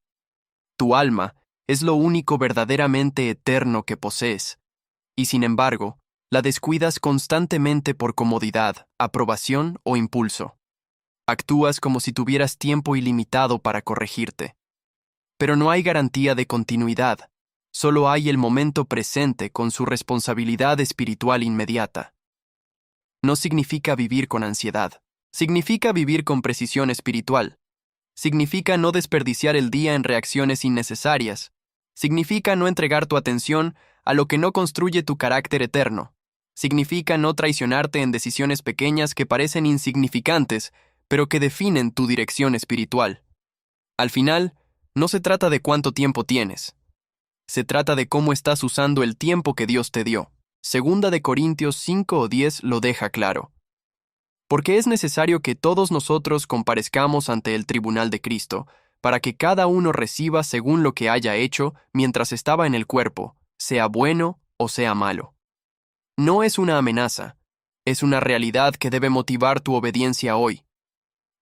Tu alma es lo único verdaderamente eterno que posees, y sin embargo, la descuidas constantemente por comodidad, aprobación o impulso. Actúas como si tuvieras tiempo ilimitado para corregirte. Pero no hay garantía de continuidad, solo hay el momento presente con su responsabilidad espiritual inmediata. No significa vivir con ansiedad, significa vivir con precisión espiritual. Significa no desperdiciar el día en reacciones innecesarias. Significa no entregar tu atención a lo que no construye tu carácter eterno. Significa no traicionarte en decisiones pequeñas que parecen insignificantes, pero que definen tu dirección espiritual. Al final, no se trata de cuánto tiempo tienes. Se trata de cómo estás usando el tiempo que Dios te dio. Segunda de Corintios 5:10 lo deja claro. Porque es necesario que todos nosotros comparezcamos ante el tribunal de Cristo, para que cada uno reciba según lo que haya hecho mientras estaba en el cuerpo, sea bueno o sea malo. No es una amenaza, es una realidad que debe motivar tu obediencia hoy.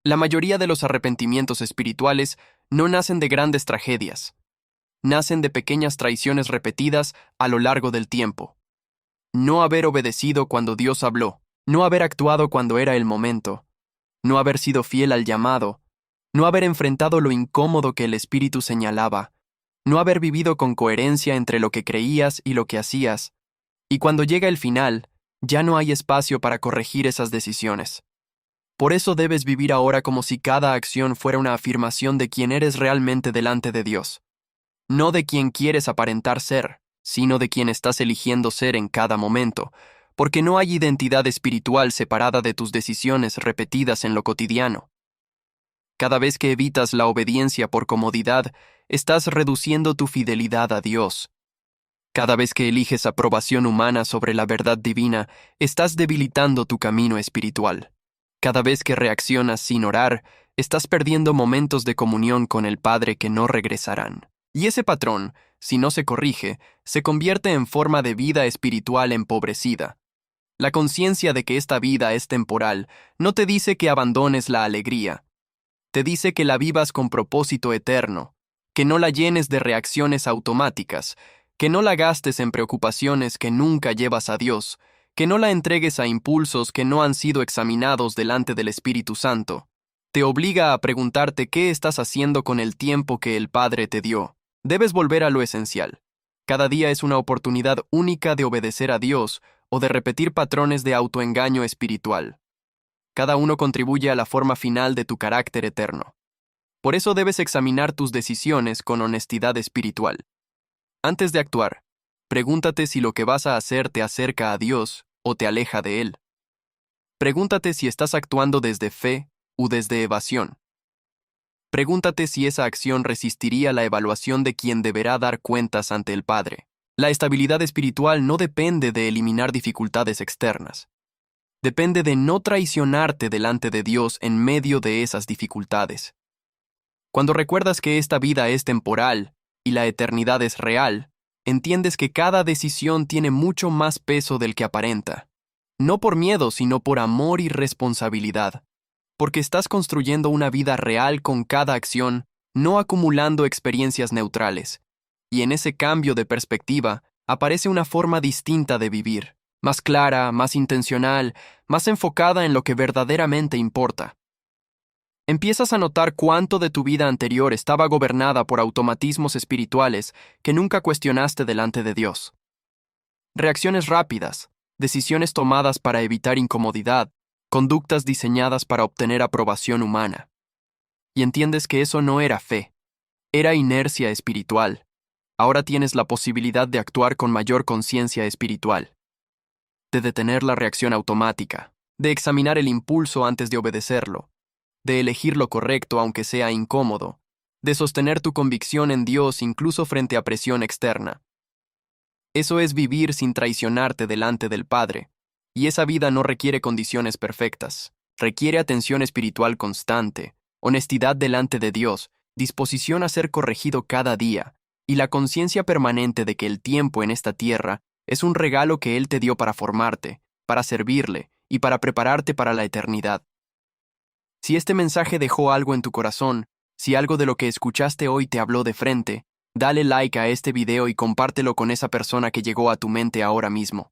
La mayoría de los arrepentimientos espirituales no nacen de grandes tragedias, nacen de pequeñas traiciones repetidas a lo largo del tiempo. No haber obedecido cuando Dios habló, no haber actuado cuando era el momento, no haber sido fiel al llamado, no haber enfrentado lo incómodo que el Espíritu señalaba, no haber vivido con coherencia entre lo que creías y lo que hacías, y cuando llega el final, ya no hay espacio para corregir esas decisiones. Por eso debes vivir ahora como si cada acción fuera una afirmación de quién eres realmente delante de Dios. No de quién quieres aparentar ser, sino de quien estás eligiendo ser en cada momento, porque no hay identidad espiritual separada de tus decisiones repetidas en lo cotidiano. Cada vez que evitas la obediencia por comodidad, estás reduciendo tu fidelidad a Dios. Cada vez que eliges aprobación humana sobre la verdad divina, estás debilitando tu camino espiritual. Cada vez que reaccionas sin orar, estás perdiendo momentos de comunión con el Padre que no regresarán. Y ese patrón, si no se corrige, se convierte en forma de vida espiritual empobrecida. La conciencia de que esta vida es temporal no te dice que abandones la alegría. Te dice que la vivas con propósito eterno, que no la llenes de reacciones automáticas, que no la gastes en preocupaciones que nunca llevas a Dios, que no la entregues a impulsos que no han sido examinados delante del Espíritu Santo. Te obliga a preguntarte qué estás haciendo con el tiempo que el Padre te dio. Debes volver a lo esencial. Cada día es una oportunidad única de obedecer a Dios o de repetir patrones de autoengaño espiritual. Cada uno contribuye a la forma final de tu carácter eterno. Por eso debes examinar tus decisiones con honestidad espiritual. Antes de actuar, pregúntate si lo que vas a hacer te acerca a Dios o te aleja de Él. Pregúntate si estás actuando desde fe o desde evasión. Pregúntate si esa acción resistiría la evaluación de quien deberá dar cuentas ante el Padre. La estabilidad espiritual no depende de eliminar dificultades externas. Depende de no traicionarte delante de Dios en medio de esas dificultades. Cuando recuerdas que esta vida es temporal y la eternidad es real, entiendes que cada decisión tiene mucho más peso del que aparenta. No por miedo, sino por amor y responsabilidad. Porque estás construyendo una vida real con cada acción, no acumulando experiencias neutrales. Y en ese cambio de perspectiva, aparece una forma distinta de vivir, más clara, más intencional, más enfocada en lo que verdaderamente importa. Empiezas a notar cuánto de tu vida anterior estaba gobernada por automatismos espirituales que nunca cuestionaste delante de Dios. Reacciones rápidas, decisiones tomadas para evitar incomodidad, conductas diseñadas para obtener aprobación humana. Y entiendes que eso no era fe, era inercia espiritual. Ahora tienes la posibilidad de actuar con mayor conciencia espiritual, de detener la reacción automática, de examinar el impulso antes de obedecerlo, de elegir lo correcto aunque sea incómodo, de sostener tu convicción en Dios incluso frente a presión externa. Eso es vivir sin traicionarte delante del Padre, y esa vida no requiere condiciones perfectas, requiere atención espiritual constante, honestidad delante de Dios, disposición a ser corregido cada día, y la conciencia permanente de que el tiempo en esta tierra es un regalo que Él te dio para formarte, para servirle y para prepararte para la eternidad. Si este mensaje dejó algo en tu corazón, si algo de lo que escuchaste hoy te habló de frente, dale like a este video y compártelo con esa persona que llegó a tu mente ahora mismo.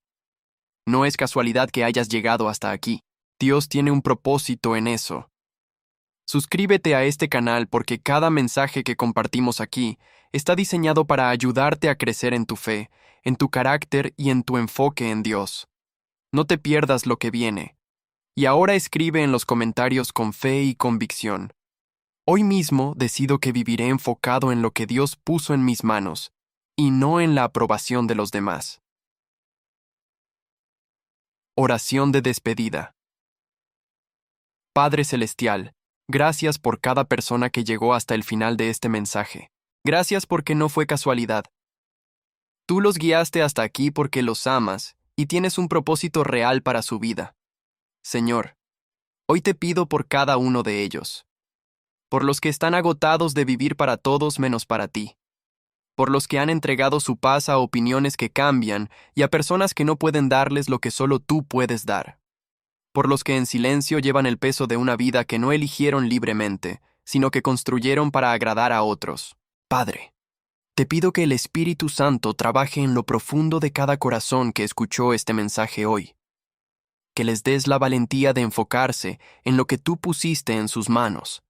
No es casualidad que hayas llegado hasta aquí. Dios tiene un propósito en eso. Suscríbete a este canal porque cada mensaje que compartimos aquí está diseñado para ayudarte a crecer en tu fe, en tu carácter y en tu enfoque en Dios. No te pierdas lo que viene. Y ahora escribe en los comentarios con fe y convicción. Hoy mismo decido que viviré enfocado en lo que Dios puso en mis manos, y no en la aprobación de los demás. Oración de despedida. Padre Celestial, gracias por cada persona que llegó hasta el final de este mensaje. Gracias porque no fue casualidad. Tú los guiaste hasta aquí porque los amas y tienes un propósito real para su vida. Señor, Hoy te pido por cada uno de ellos, por los que están agotados de vivir para todos menos para ti, por los que han entregado su paz a opiniones que cambian y a personas que no pueden darles lo que solo tú puedes dar, por los que en silencio llevan el peso de una vida que no eligieron libremente, sino que construyeron para agradar a otros. Padre, te pido que el Espíritu Santo trabaje en lo profundo de cada corazón que escuchó este mensaje hoy, que les des la valentía de enfocarse en lo que tú pusiste en sus manos,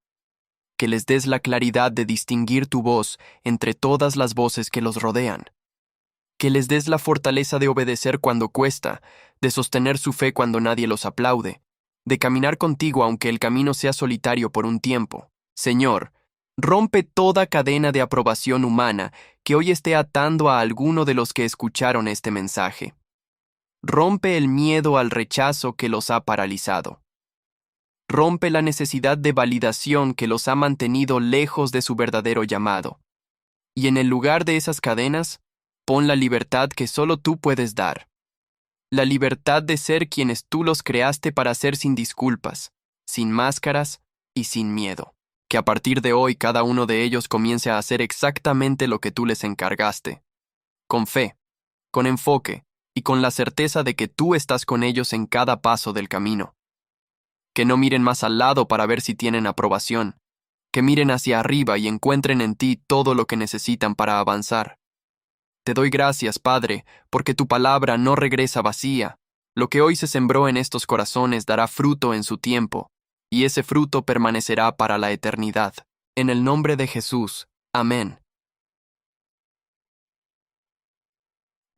que les des la claridad de distinguir tu voz entre todas las voces que los rodean, que les des la fortaleza de obedecer cuando cuesta, de sostener su fe cuando nadie los aplaude, de caminar contigo aunque el camino sea solitario por un tiempo. Señor, rompe toda cadena de aprobación humana que hoy esté atando a alguno de los que escucharon este mensaje. Rompe el miedo al rechazo que los ha paralizado. Rompe la necesidad de validación que los ha mantenido lejos de su verdadero llamado. Y en el lugar de esas cadenas, pon la libertad que solo tú puedes dar. La libertad de ser quienes tú los creaste para ser sin disculpas, sin máscaras y sin miedo. Que a partir de hoy cada uno de ellos comience a hacer exactamente lo que tú les encargaste. Con fe, con enfoque y con la certeza de que tú estás con ellos en cada paso del camino. Que no miren más al lado para ver si tienen aprobación. Que miren hacia arriba y encuentren en ti todo lo que necesitan para avanzar. Te doy gracias, Padre, porque tu palabra no regresa vacía. Lo que hoy se sembró en estos corazones dará fruto en su tiempo, y ese fruto permanecerá para la eternidad. En el nombre de Jesús. Amén.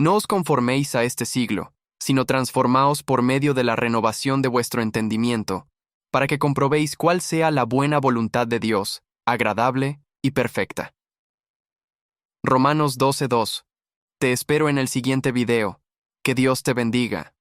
No os conforméis a este siglo, sino transformaos por medio de la renovación de vuestro entendimiento, para que comprobéis cuál sea la buena voluntad de Dios, agradable y perfecta. Romanos 12:2. Te espero en el siguiente video. Que Dios te bendiga.